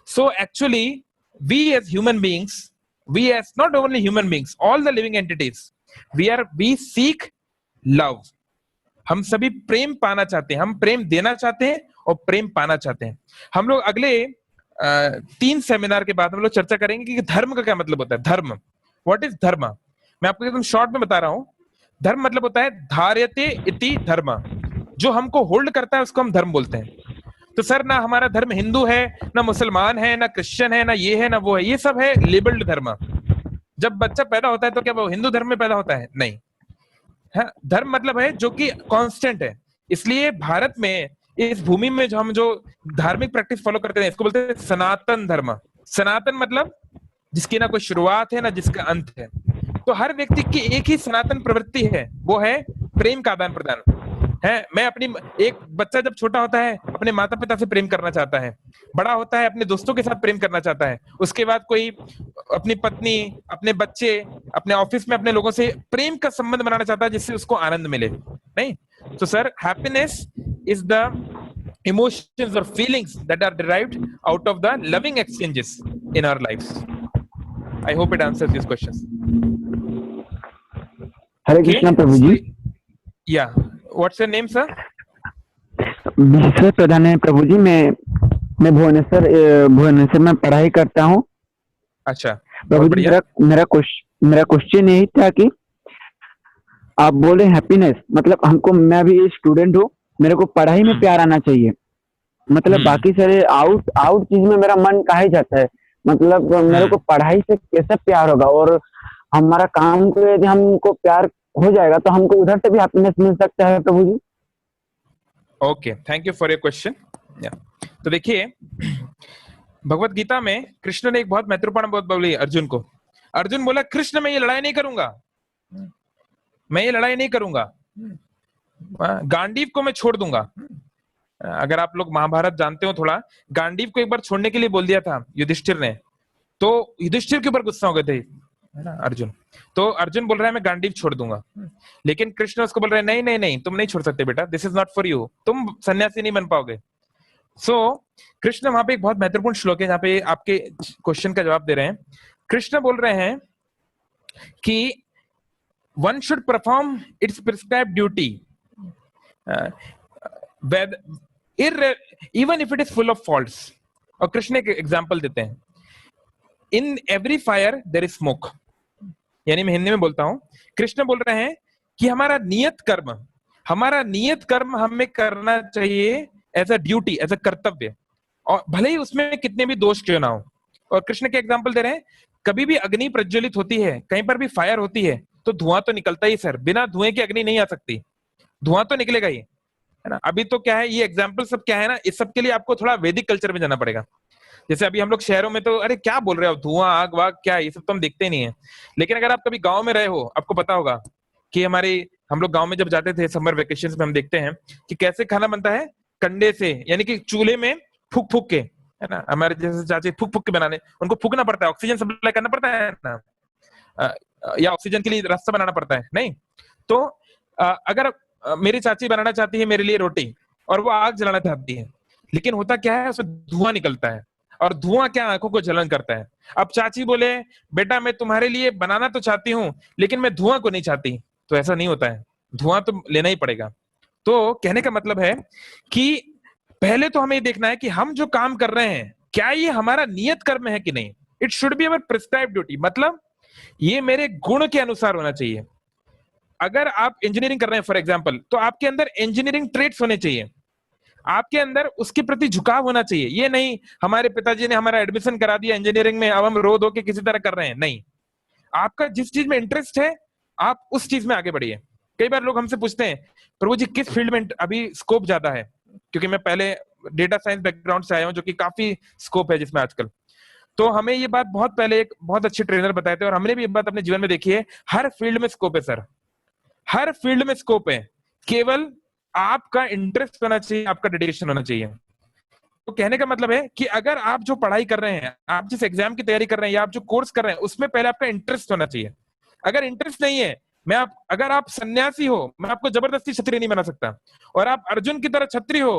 So actually we as human beings, we as not only human beings, all the living entities, we seek love. हम सभी प्रेम पाना चाहते हैं, हम प्रेम देना चाहते हैं और प्रेम पाना चाहते हैं। हम लोग अगले 3 सेमिनार के बाद हम लोग चर्चा करेंगे कि धर्म का क्या मतलब होता है। धर्म, व्हाट इज धर्म? मैं आपको एकदम शॉर्ट में बता रहा हूं। धर्म मतलब होता है धार्यते इति धर्म, जो हमको होल्ड करता है उसको हम धर्म बोलते हैं। तो सर ना हमारा धर्म हिंदू है, ना मुसलमान है, ना क्रिश्चियन है, ना ये है ना वो है, ये सब है लेबल्ड धर्म। जब बच्चा पैदा होता है तो क्या वो हिंदू धर्म में पैदा होता है? नहीं है। धर्म मतलब है जो कि कांस्टेंट है। इसलिए भारत में, इस भूमि में जो हम जो धार्मिक प्रैक्टिस फॉलो करते हैं इसको बोलते हैं सनातन धर्म। सनातन मतलब जिसकी ना कोई शुरुआत है ना जिसका अंत है। तो हर व्यक्ति की एक ही सनातन प्रवृत्ति है, वो है प्रेम का आदान प्रदान है। मैं अपनी, एक बच्चा जब छोटा होता है अपने माता पिता से प्रेम करना चाहता है, बड़ा होता है अपने दोस्तों के साथ प्रेम करना चाहता है, उसके बाद कोई अपनी पत्नी, अपने बच्चे, अपने ऑफिस में अपने लोगों से प्रेम का संबंध बनाना चाहता है जिससे उसको आनंद मिले। नहीं, तो sir happiness is the emotions or feelings that are derived out of the loving exchanges in our lives. I hope it answers these questions. Hare Krishna प्रभु ji. Yeah, what's your name, sir? विश्व प्रधान है प्रभु जी। मैं भुवनेश्वर में पढ़ाई करता हूँ। अच्छा प्रभु जी, मेरा क्वेश्चन यही था कि आप बोले हैप्पीनेस मतलब हमको, मैं भी स्टूडेंट हूँ, मेरे को पढ़ाई में प्यार आना चाहिए। मतलब बाकी सारे आउट चीज में मेरा मन काहे जाता है। मतलब मेरे को पढ़ाई से कैसे प्यार होगा, और हमारा काम को यदि हमको प्यार हो जाएगा तो हमको उधर से भी हैप्पीनेस मिल सकता है Prabhu ji. Okay, thank you for your question. तो देखिए, भगवत गीता में कृष्ण ने एक बहुत महत्वपूर्ण बात बोली अर्जुन को। अर्जुन बोला कृष्ण मैं ये लड़ाई नहीं करूंगा, मैं ये लड़ाई नहीं करूंगा, गांडीव को मैं छोड़ दूंगा। अगर आप लोग महाभारत जानते हो थोड़ा, गांडीव को एक बार छोड़ने के लिए बोल दिया था युधिष्ठिर ने, तो युधिष्ठिर के ऊपर गुस्सा हो गए थे, है ना, अर्जुन। तो अर्जुन बोल रहा है मैं गांडीव छोड़ दूंगा, लेकिन कृष्ण उसको बोल रहे हैं नहीं नहीं नहीं, तुम नहीं छोड़ सकते बेटा, this is not for you, तुम सन्यासी नहीं बन पाओगे। सो कृष्ण वहां पे एक बहुत महत्वपूर्ण श्लोक है जहां पे आपके क्वेश्चन का जवाब दे रहे हैं। कृष्ण बोल रहे हैं कि one should perform its prescribed duty, even if it is full of faults. और कृष्ण एक एग्जाम्पल देते हैं, in every fire there is smoke। यानी मैं हिंदी में बोलता हूं, कृष्ण बोल रहे हैं कि हमारा नियत कर्म हमें करना चाहिए as a duty, as a कर्तव्य, और भले ही उसमें कितने भी दोष क्यों ना हो। और कृष्ण के एग्जाम्पल दे रहे हैं, कभी भी अग्नि प्रज्वलित होती है, कहीं पर भी फायर होती है तो धुआं तो निकलता ही सर, बिना धुएं की अग्नि नहीं आ सकती, धुआं तो निकलेगा ही, है ना। अभी तो क्या है, ये एग्जाम्पल सब क्या है ना, इस सब के लिए आपको थोड़ा वैदिक कल्चर में जाना पड़ेगा। जैसे अभी हम लोग शहरों में तो अरे क्या बोल रहे हो, धुआं आग वाग क्या, ये सब तो हम देखते नहीं है। लेकिन अगर आप कभी गांव में रहे हो, आपको पता होगा कि हम लोग गांव में जब जाते थे समर वेकेशन में, हम देखते हैं कि कैसे खाना बनता है कंडे से, यानी कि चूल्हे में फूक फूक के, है ना। हमारे जैसे चाची फूक फूक के बनाने, उनको फूकना पड़ता है, ऑक्सीजन सप्लाई करना पड़ता है ना, या ऑक्सीजन के लिए रास्ता बनाना पड़ता है, नहीं तो अगर मेरी चाची बनाना चाहती है मेरे लिए रोटी और वो आग जलाना चाहती है, लेकिन होता क्या है, उसमें धुआं निकलता है और धुआं क्या आंखों को जलन करता है। अब चाची बोले बेटा मैं तुम्हारे लिए बनाना तो चाहती हूँ लेकिन मैं धुआं को नहीं चाहती, तो ऐसा नहीं होता है, धुआं तो लेना ही पड़ेगा। तो कहने का मतलब है कि पहले तो हमें ये देखना है कि हम जो काम कर रहे हैं क्या ये हमारा नियत कर्म है कि नहीं। It should be our prescribe duty, मतलब ये मेरे गुण के अनुसार होना चाहिए। अगर आप इंजीनियरिंग कर रहे हैं फॉर एग्जाम्पल, तो आपके अंदर इंजीनियरिंग ट्रेड्स होने चाहिए, आपके अंदर उसके प्रति झुकाव होना चाहिए। ये नहीं हमारे पिताजी ने हमारा एडमिशन करा दिया इंजीनियरिंग में, अब हम रो धो के किसी तरह कर रहे हैं, नहीं। आपका जिस चीज में इंटरेस्ट है आप उस चीज में आगे बढ़िए। कई बार लोग हमसे पूछते हैं प्रभु जी किस फील्ड में अभी स्कोप ज्यादा है, क्योंकि मैं पहले डेटा साइंस बैकग्राउंड से आया हूं जो कि काफी स्कोप है जिसमें आजकल। तो हमें ये बात बहुत पहले एक बहुत अच्छे ट्रेनर बताए थे और हमने भी ये बात अपने जीवन में देखी है, हर फील्ड में स्कोप है सर, हर फील्ड में स्कोप है, केवल आपका इंटरेस्ट होना चाहिए, आपका डेडिकेशन होना चाहिए। तो कहने का मतलब है कि अगर आप जो पढ़ाई कर रहे हैं, आप जिस एग्जाम की तैयारी कर रहे हैं या आप जो कोर्स कर रहे हैं, उसमें पहले आपका इंटरेस्ट होना चाहिए। अगर इंटरेस्ट नहीं है, अगर आप सन्यासी हो, मैं आपको जबरदस्ती छत्री नहीं बना सकता, और आप अर्जुन की तरह छत्री हो,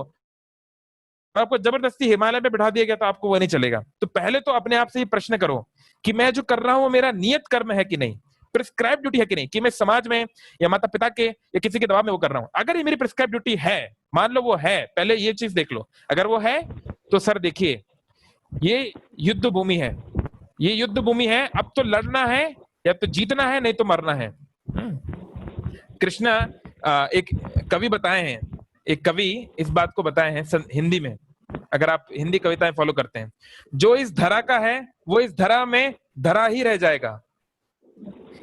आपको जबरदस्ती हिमालय में बिठा दिया गया तो आपको वो नहीं चलेगा। तो पहले तो अपने आप से ये प्रश्न करो कि मैं जो कर रहा हूं मेरा नियत कर्म है कि नहीं, प्रिस्क्राइब ड्यूटी है कि नहीं, कि मैं समाज में या माता पिता के या किसी के दबाव में वो कर रहा हूं। अगर ये मेरी प्रिस्क्राइब ड्यूटी है, मान लो वो है, पहले ये चीज देख लो, अगर वो है तो सर देखिए ये युद्ध भूमि है, ये युद्ध भूमि है, अब तो लड़ना है या तो जीतना है, नहीं तो मरना है। कृष्णा एक कवि बताए हैं, एक कवि इस बात को बताए हैं हिंदी में, अगर आप हिंदी कविताएं फॉलो करते हैं, जो इस धरा का है वो इस धरा में धरा ही रह जाएगा,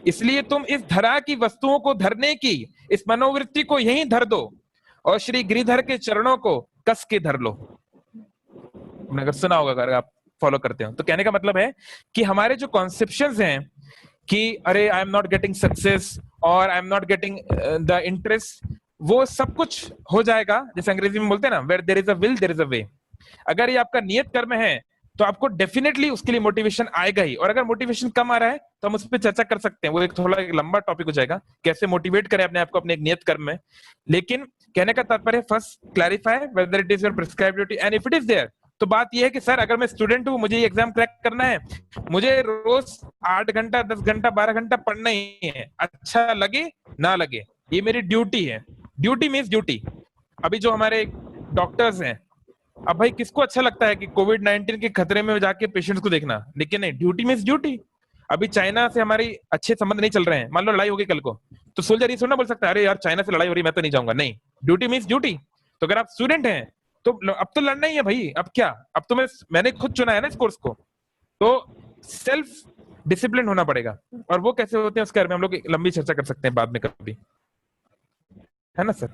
इसलिए तुम इस धरा की वस्तुओं को धरने की इस मनोवृत्ति को यहीं धर दो और श्री गिरिधर के चरणों को कस के धर लो। तुमने अगर सुना होगा, अगर आप फॉलो करते हो, तो कहने का मतलब है कि हमारे जो कॉन्सेप्शंस हैं कि अरे I am not getting success और I am not getting the interest, वो सब कुछ हो जाएगा, जैसे अंग्रेजी में बोलते हैं ना, where there is a will there is a way. अगर ये आपका नियत कर्म है तो आपको डेफिनेटली उसके लिए मोटिवेशन आएगा ही, और अगर मोटिवेशन कम आ रहा है तो हम उस पर चर्चा कर सकते हैं, वो एक थोड़ा एक लंबा टॉपिक हो जाएगा, कैसे मोटिवेट करें अपने आप को अपने एक नियत कर्म में। लेकिन कहने का तात्पर्य first clarify whether it is your prescribed duty and if it is there, तो बात यह है कि सर अगर मैं स्टूडेंट हूं, मुझे ये एग्जाम क्रैक करना है, मुझे रोज 8 घंटा 10 घंटा 12 घंटा पढ़ना ही है, अच्छा लगे ना लगे, ये मेरी ड्यूटी है। Duty means duty. अभी जो हमारे डॉक्टर्स हैं, अब भाई किसको अच्छा लगता है कि कोविड-19 के खतरे में जाके पेशेंट्स को देखना, लेकिन नहीं, ड्यूटी मीन्स ड्यूटी। अभी चाइना से हमारी अच्छे संबंध नहीं चल रहे हैं, मान लो लड़ाई होगी कल को, तो सोल्जर ये थोड़ा बोल सकता है अरे यार चाइना से लड़ाई हो रही मैं तो नहीं जाऊंगा, नहीं, ड्यूटी मीन्स ड्यूटी। तो अगर आप स्टूडेंट हैं तो अब तो लड़ना ही है भाई, अब क्या, अब तो मैंने खुद चुना है ना इस कोर्स को, तो सेल्फ डिसिप्लिन होना पड़ेगा, और वो कैसे होते हैं उसके बारे में हम लोग लंबी चर्चा कर सकते हैं बाद में कभी, है ना sir.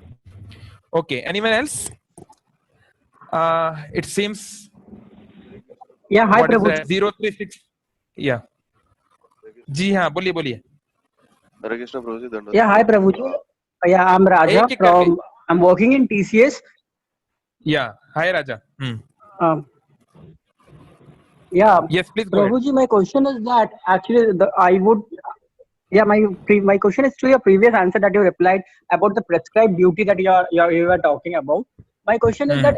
Okay, anyone else? It seems Yeah, hi what is Prabhu. that? 036 yeah जी हाँ, बोलिए बोलिए। हरे कृष्ण प्रभु जी, दंडवत। Yeah, hi Prabhu. Yeah, I'm Raja एक करके। I'm working in TCS. Yeah, hi Raja. Um, yeah, Yes, please go ahead. Prabhu ji, my question is that actually my question is to your previous answer that you replied about the prescribed duty that you were talking about. My question is that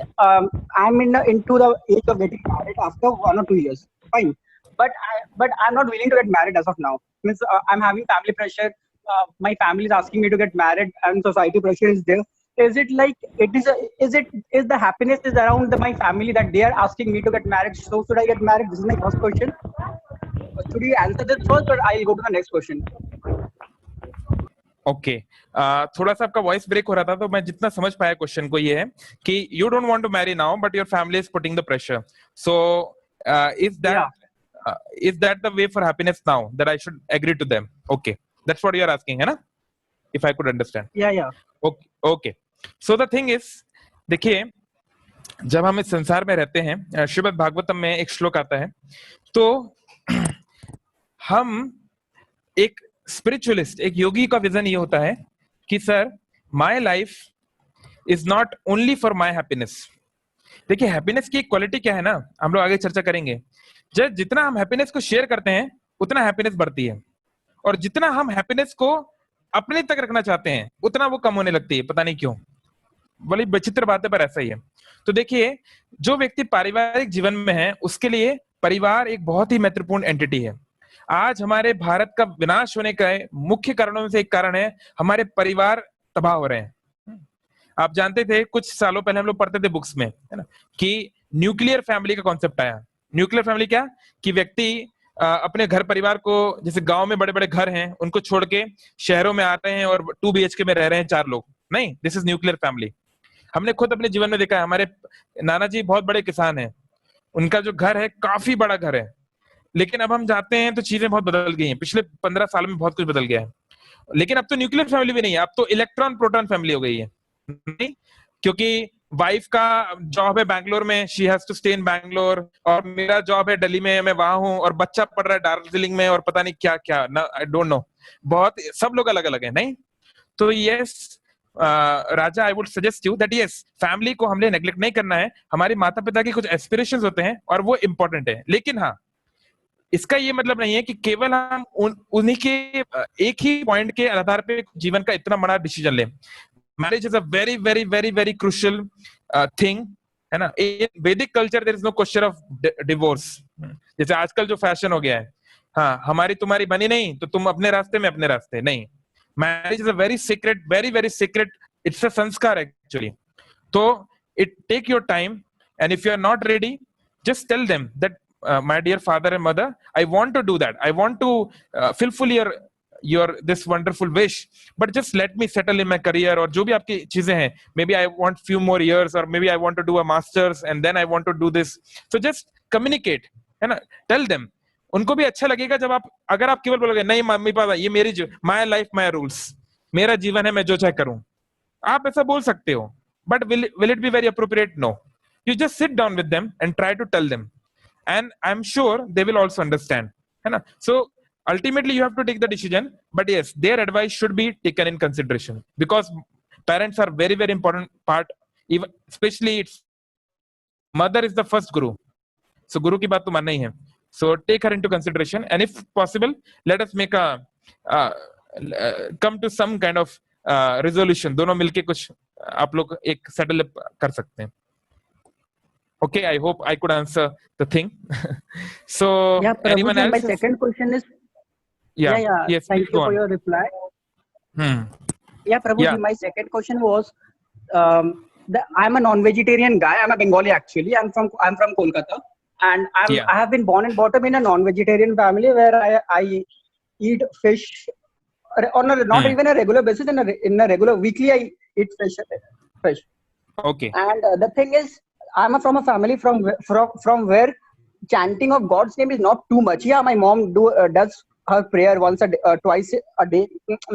I'm into the age of getting married after 1 or 2 years. Fine, but I'm not willing to get married as of now. Means I'm having family pressure. My family is asking me to get married, and society pressure is there. Is it like is the happiness is around my family that they are asking me to get married? So should I get married? This is my first question. Should you answer this first, or I'll go to the next question? Okay, थोड़ा सा आपका voice break हो रहा था, तो मैं जितना समझ पाया क्वेश्चन को ये है कि you don't want to marry now but your family is putting the pressure, so is that the way for happiness now that I should agree to them? Okay, that's what you are asking, है ना, if I could understand? Yeah. Okay, so the thing is, देखिए जब हम इस संसार में रहते हैं, श्रीमद् भागवतम में एक श्लोक आता है, तो हम एक स्पिरिचुअलिस्ट, एक योगी का विजन ये होता है कि sir my life is not only for my happiness. देखिए हैप्पीनेस की क्वालिटी क्या है ना, हम लोग आगे चर्चा करेंगे। जब जितना हम हैप्पीनेस को शेयर करते हैं उतना हैप्पीनेस बढ़ती है, और जितना हम हैप्पीनेस को अपने तक रखना चाहते हैं उतना वो कम होने लगती है, पता नहीं क्यों। बड़ी विचित्र बात है पर ऐसा ही है। तो देखिए जो व्यक्ति पारिवारिक जीवन में है उसके लिए परिवार एक बहुत ही महत्वपूर्ण एंटिटी है। आज हमारे भारत का विनाश होने का मुख्य कारणों में से एक कारण है हमारे परिवार तबाह हो रहे हैं। आप जानते थे कुछ सालों पहले हम लोग पढ़ते थे बुक्स में, है ना, कि न्यूक्लियर फैमिली का कॉन्सेप्ट आया। न्यूक्लियर फैमिली क्या, कि व्यक्ति अपने घर परिवार को, जैसे गांव में बड़े बड़े घर हैं उनको छोड़ के शहरों में आ रहे हैं और 2 BHK में रह रहे हैं 4 लोग। नहीं, दिस इज न्यूक्लियर फैमिली। हमने खुद अपने जीवन में देखा है, हमारे नाना जी बहुत बड़े किसान हैं, उनका जो घर है काफी बड़ा घर है, लेकिन अब हम जाते हैं तो चीजें बहुत बदल गई हैं। पिछले 15 साल में बहुत कुछ बदल गया है। लेकिन अब तो न्यूक्लियर फैमिली भी नहीं है, अब तो इलेक्ट्रॉन प्रोटॉन फैमिली हो गई है। नहीं, क्योंकि वाइफ का जॉब है बैंगलोर में, she has to stay in Bangalore, और मेरा जॉब है दिल्ली में, मैं वहां हूं, और बच्चा पढ़ रहा है दार्जिलिंग में, और पता नहीं क्या क्या ना, आई डोंट नो, बहुत सब लोग अलग अलग है। नहीं, तो yes Raja, I would suggest you that yes, family को हमने नेग्लेक्ट नहीं करना है। हमारे माता पिता के कुछ एस्पिरेशंस होते हैं और वो इंपॉर्टेंट है, लेकिन हाँ इसका ये मतलब नहीं है कि केवल हम उन्हीं के एक ही पॉइंट के आधार पे जीवन का इतना बड़ा डिसीजन लें। Marriage is a very very very very crucial thing, है ना। In Vedic culture there is no question of divorce. जैसे आजकल जो फैशन हो गया है, हाँ हमारी तुम्हारी बनी नहीं तो तुम अपने रास्ते में अपने रास्ते, नहीं। Marriage is a very secret, very very secret, it's a sanskar actually. तो it take your time, and if you are not ready, just tell them that my dear father and mother, I want to do that, I want to fulfill your this wonderful wish, but just let me settle in my career, और जो भी आपकी चीजें हैं, maybe I want few more years, or maybe I want to do a masters and then I want to do this. So just communicate, है ना, tell them। उनको भी अच्छा लगेगा जब आप, अगर आप केवल बोलोगे नहीं मम्मी पापा ये मेरी माय लाइफ माय रूल्स, मेरा जीवन है मैं जो चाहे करूं, आप ऐसा बोल सकते हो, but will it be very appropriate? No, you just sit down with them and try to tell them, and I'm sure they will also understand, है ना। So ultimately you have to take the decision, but yes, their advice should be taken in consideration, because parents are very very important part, even especially it's mother is the first guru, so guru की बात तो मानना ही है। So take her into consideration, and if possible let us make a come to some kind of resolution, दोनों मिलके कुछ आप लोग एक सेटल कर सकते हैं। Okay, I hope I could answer the thing. So Yeah, anyone Prabhuji, else? my second question is, Yeah. Yes, thank please you go for on. your reply. Yeah, Prabhuji, Yeah. my second question was, I'm a non-vegetarian guy. I'm a Bengali actually. I'm from Kolkata, and Yeah. I have been born and brought up in a non-vegetarian family where I eat fish on a not even a regular basis. In a regular weekly, I eat fish. Okay. And the thing is, I'm from a family from where chanting of God's name is not too much. Yeah, my mom does her prayer twice a day,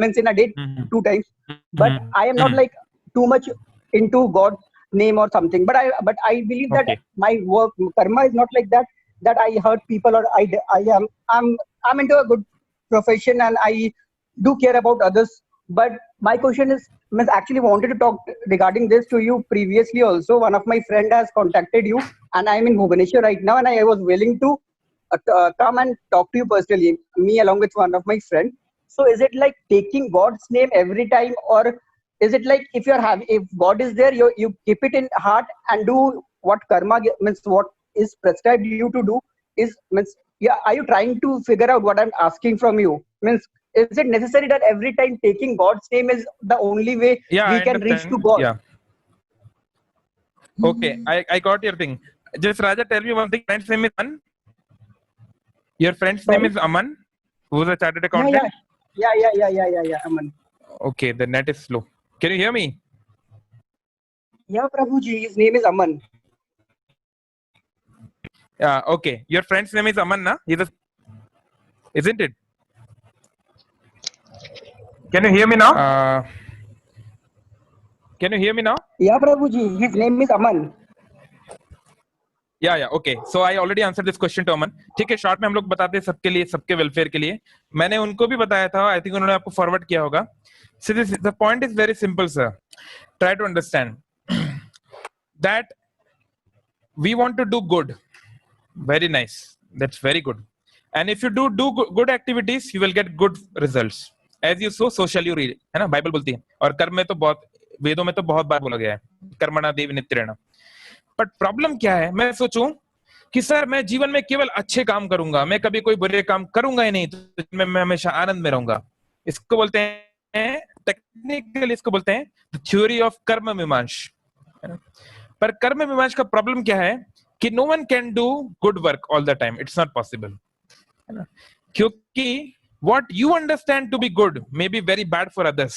means in a day 2 times. But I am not like too much into God's name or something. But I believe that Okay. my work karma is not like that. That I hurt people, or I'm into a good profession and I do care about others. But my question is, I actually wanted to talk regarding this to you previously also. One of my friend has contacted you, and I'm in Bhubaneswar right now, and I was willing to come and talk to you personally, me along with one of my friends. So is it like taking God's name every time, or is it like if God is there, you keep it in heart and do what karma means, what is prescribed you to do are you trying to figure out what I'm asking from you? Is it necessary that every time taking God's name is the only way Yeah, we I can reach understand. to God? Yeah. Okay, I got your thing. Just Raja, tell me one thing. Friend's name is Aman. Your friend's name Sorry? is Aman, who's a chartered accountant. Yeah, Aman. Okay, the net is slow. Can you hear me? Yeah, Prabhuji, his name is Aman. Yeah. Okay, your friend's name is Aman, na? Isn't it? Can you hear me now? Can you hear me now? Yeah, Prabhuji, his name is Aman. या okay, so I already answer this question to Aman. ठीक है, short में हम लोग बताते हैं सबके लिए, सबके वेलफेयर के लिए. मैंने उनको भी बताया था, आई थिंक उन्होंने आपको फॉरवर्ड किया होगा. So the point is very simple, sir. Try to understand that we want to do good. Very nice. That's very good. And if you do good activities, you will get good results. As you sow, so shall you reap. है ना, Bible बोलती है. और कर्म में तो बहुत, वेदों में तो बहुत बार बोला गया है, कर्मणा देव नित्येन. बट प्रॉब्लम क्या है, मैं सोचूं कि सर मैं जीवन में केवल अच्छे काम करूंगा, मैं कभी कोई बुरे काम करूंगा ही नहीं, तो मैं हमेशा आनंद में रहूंगा. इसको बोलते हैं, टेक्निकली इसको बोलते हैं थ्योरी ऑफ कर्म मीमांस. पर कर्म मीमांस का प्रॉब्लम क्या है कि no one can do good work all the time. It's not possible, है ना, क्योंकि what you understand to be good may be very bad for others,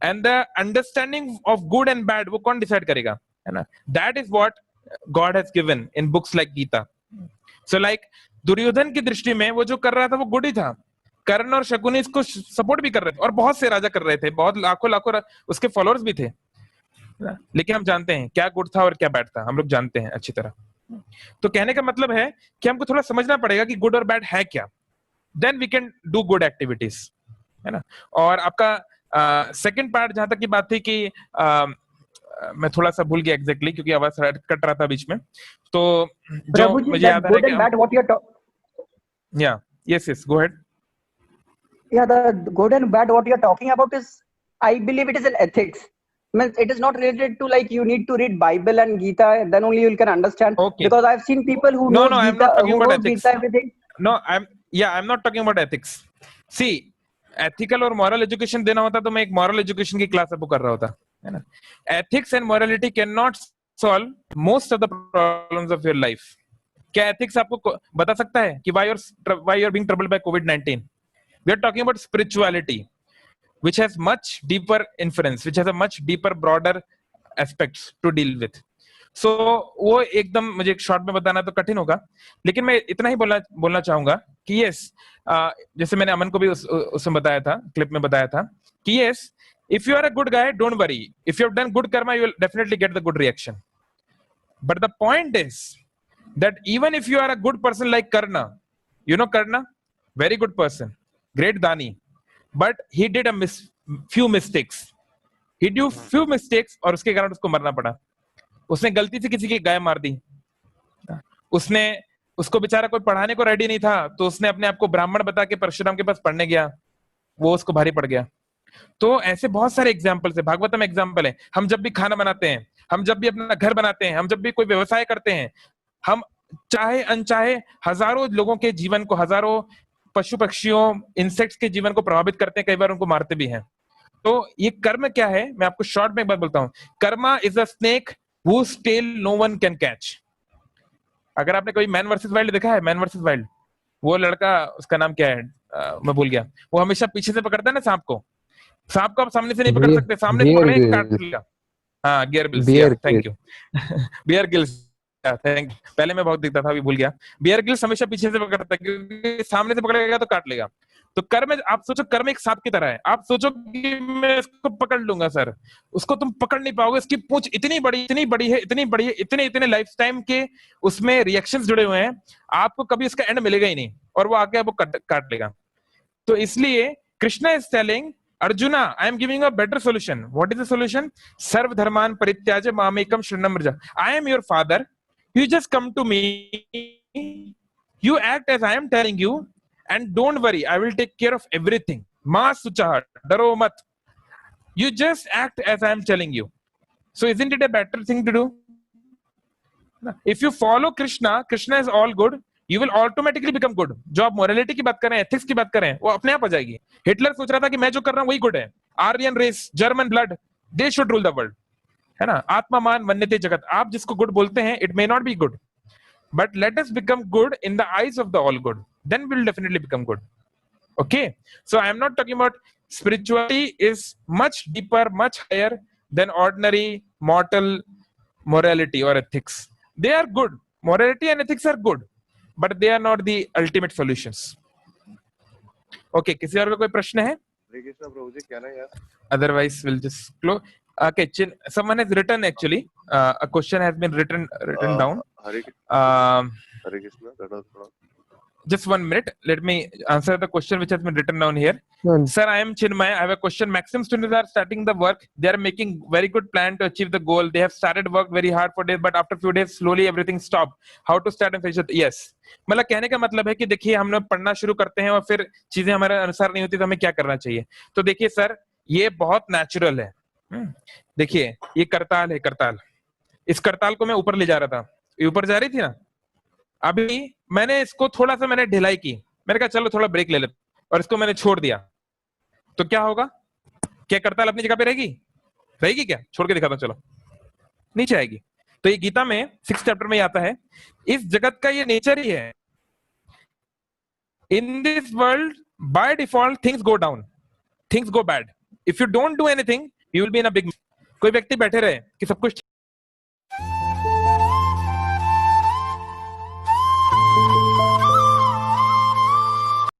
and the understanding of good and bad वो कौन decide करेगा, है ना. That is what God has given in books like Gita. So like Duryodhan की दृष्टि में वो जो कर रहा था वो गुड ही था. कर्ण और शकुनी इसको सपोर्ट भी कर रहे थे, और बहुत से राजा कर रहे थे, बहुत लाखों उसके फॉलोअर्स भी थे. लेकिन हम जानते हैं क्या गुड था और क्या बैड था, हम लोग जानते हैं अच्छी तरह. तो कहने का मतलब है कि हमको थोड़ा समझना पड़ेगा कि गुड और बैड है क्या, then we can do good activities, है ना. और आपका सेकंड पार्ट जहां तक की बात थी कि मैं थोड़ा सा भूल गया एग्जैक्टली, क्योंकि आवाज कट रहा था बीच में. तो जो मुझे याद आ रहा है, yes go ahead. Yeah, the good and bad what you're talking about is, I believe it is an ethics. I mean, it is not related to like you need to read Bible and Gita, then only you can understand. Okay. Because I've seen people who know I'm Gita, not talking who about know ethics. Gita everything. No, I'm not talking about ethics. See, ethical और moral education देना होता तो मैं एक moral education की class आपको कर रहा होता, है ना. Ethics and morality cannot solve most of the problems of your life. क्या ethics आपको बता सकता है कि why you're being troubled by COVID-19? We are talking about spirituality, which has much deeper inference, which has a much deeper, broader aspects to deal with. So वो एकदम मुझे एक शॉर्ट में बताना तो कठिन होगा, लेकिन मैं इतना ही बोलना चाहूंगा कि यस, जैसे मैंने अमन को भी उसमें बताया था, क्लिप में बताया था कि yes, if you are a good guy, don't worry. If you have done good karma, you will definitely get the good reaction. But the point is that even if you are a good person like Karna, you know Karna, very good person, great Dani, but he did few mistakes. He did few mistakes और उसके कारण उसको मरना पड़ा. उसने गलती से किसी की गाय मार दी. उसको बेचारा कोई पढ़ाने को रेडी नहीं था, तो उसने अपने आप को ब्राह्मण बता के परशुराम के पास पढ़ने गया, वो उसको भारी पड़ गया. तो ऐसे बहुत सारे एग्जाम्पल्स है, भागवतम एग्जाम्पल है. हम जब भी खाना बनाते हैं, हम जब भी अपना घर बनाते हैं, हम जब भी कोई व्यवसाय करते हैं, हम चाहे अनचाहे हजारों लोगों के जीवन को, हजारों पशु पक्षियों, इंसेक्ट्स के जीवन को प्रभावित करते हैं, कई बार उनको मारते भी हैं. तो ये कर्म क्या है, मैं आपको शॉर्ट में एक बात बोलता हूँ. Karma is a snake whose tail no one can catch. अगर आपने कोई मैन वर्सेस वाइल्ड देखा है, मैन वर्सेस वाइल्ड, वो लड़का, उसका नाम क्या है, मैं भूल गया, वो हमेशा पीछे से पकड़ता है ना सांप को. सांप को आप सामने से नहीं पकड़ सकते, सामने से पकड़े काट लेगा. हाँ, Bear Grylls, thank you. Bear Grylls, thank you. पहले मैं बहुत दिखता था, अभी भूल गया. बियर गिल्स हमेशा पीछे से पकड़ता है, क्योंकि सामने से पकड़ेगा तो काट लेगा. तो कर्म, आप सोचो कर्म एक सांप की तरह है. आप सोचो कि मैं इसको पकड़ लूंगा, सर, उसको तुम पकड़ नहीं पाओगे. इसकी पूंछ इतनी बड़ी है, इतने लाइफ टाइम के उसमें रिएक्शंस जुड़े हुए हैं, आपको कभी इसका एंड मिलेगा ही नहीं, और वो आके आपको काट लेगा. तो इसलिए Krishna is telling Arjuna, I am giving a better solution. What is the solution? सर्व धर्मान परित्याज्य मामेकम शरणं व्रज. I am your father, you just come to me, you act as I am telling you, and don't worry, I will take care of everything. Ma suchaha, daro mat. You just act as I am telling you. So isn't it a better thing to do? If you follow Krishna is all good, you will automatically become good. जो आप morality की बात कर रहे हैं, ethics की बात कर रहे हैं, वो अपने आप आ जाएगी. हिटलर सोच रहा था कि मैं जो कर रहा हूँ वही गुड है. Aryan race, German blood, they should rule the world. है ना, आत्मामान वन्यते जगत. आप जिसको गुड बोलते हैं, it may not be good, but let us become good in the eyes of the all good. Then we'll definitely become good. Okay, so I am not talking about spirituality is much deeper, much higher than ordinary mortal morality or ethics. They are good. Morality and ethics are good, but they are not the ultimate solutions. Okay, किसी और का कोई प्रश्न है? Krishna Prabhuji, can I ask? Otherwise we'll just close. Okay, someone has written actually. a question has been written down. Hare Hare Krishna. Just 1 minute. Let me answer the question which has been written down here. Sir, I am Chinmay. I have a question. Maximum students are starting the work. They are making very good plan to achieve the goal. They have started work very hard for days, but after few days, slowly everything stopped. How to start and finish it? Yes. मतलब कहने का मतलब है कि देखिए हम लोग पढ़ना शुरू करते हैं और फिर चीजें हमारे अनुसार नहीं होती तो हमें क्या करना चाहिए? तो देखिए सर, ये बहुत नेचुरल है. देखिए ये करताल है, करताल. इस करताल को मैं ऊपर ले जा रहा था. ये ऊपर जा रही थी ना. अभी मैंने इसको थोड़ा सा मैंने ढिलाई की. मैंने कहा चलो थोड़ा ब्रेक ले लेते और इसको मैंने छोड़ दिया. तो क्या होगा? क्या करताल अपनी जगह पे रहेगी? रहेगी क्या? छोड़ के दिखाता हूं. चलो नीचे आएगी. तो ये गीता में 6th चैप्टर में आता है. इस जगत का ये नेचर ही है. इन this world by default things go down, things go bad. If you don't do anything you will be in a big. कोई व्यक्ति बैठे रहे कि सब कुछ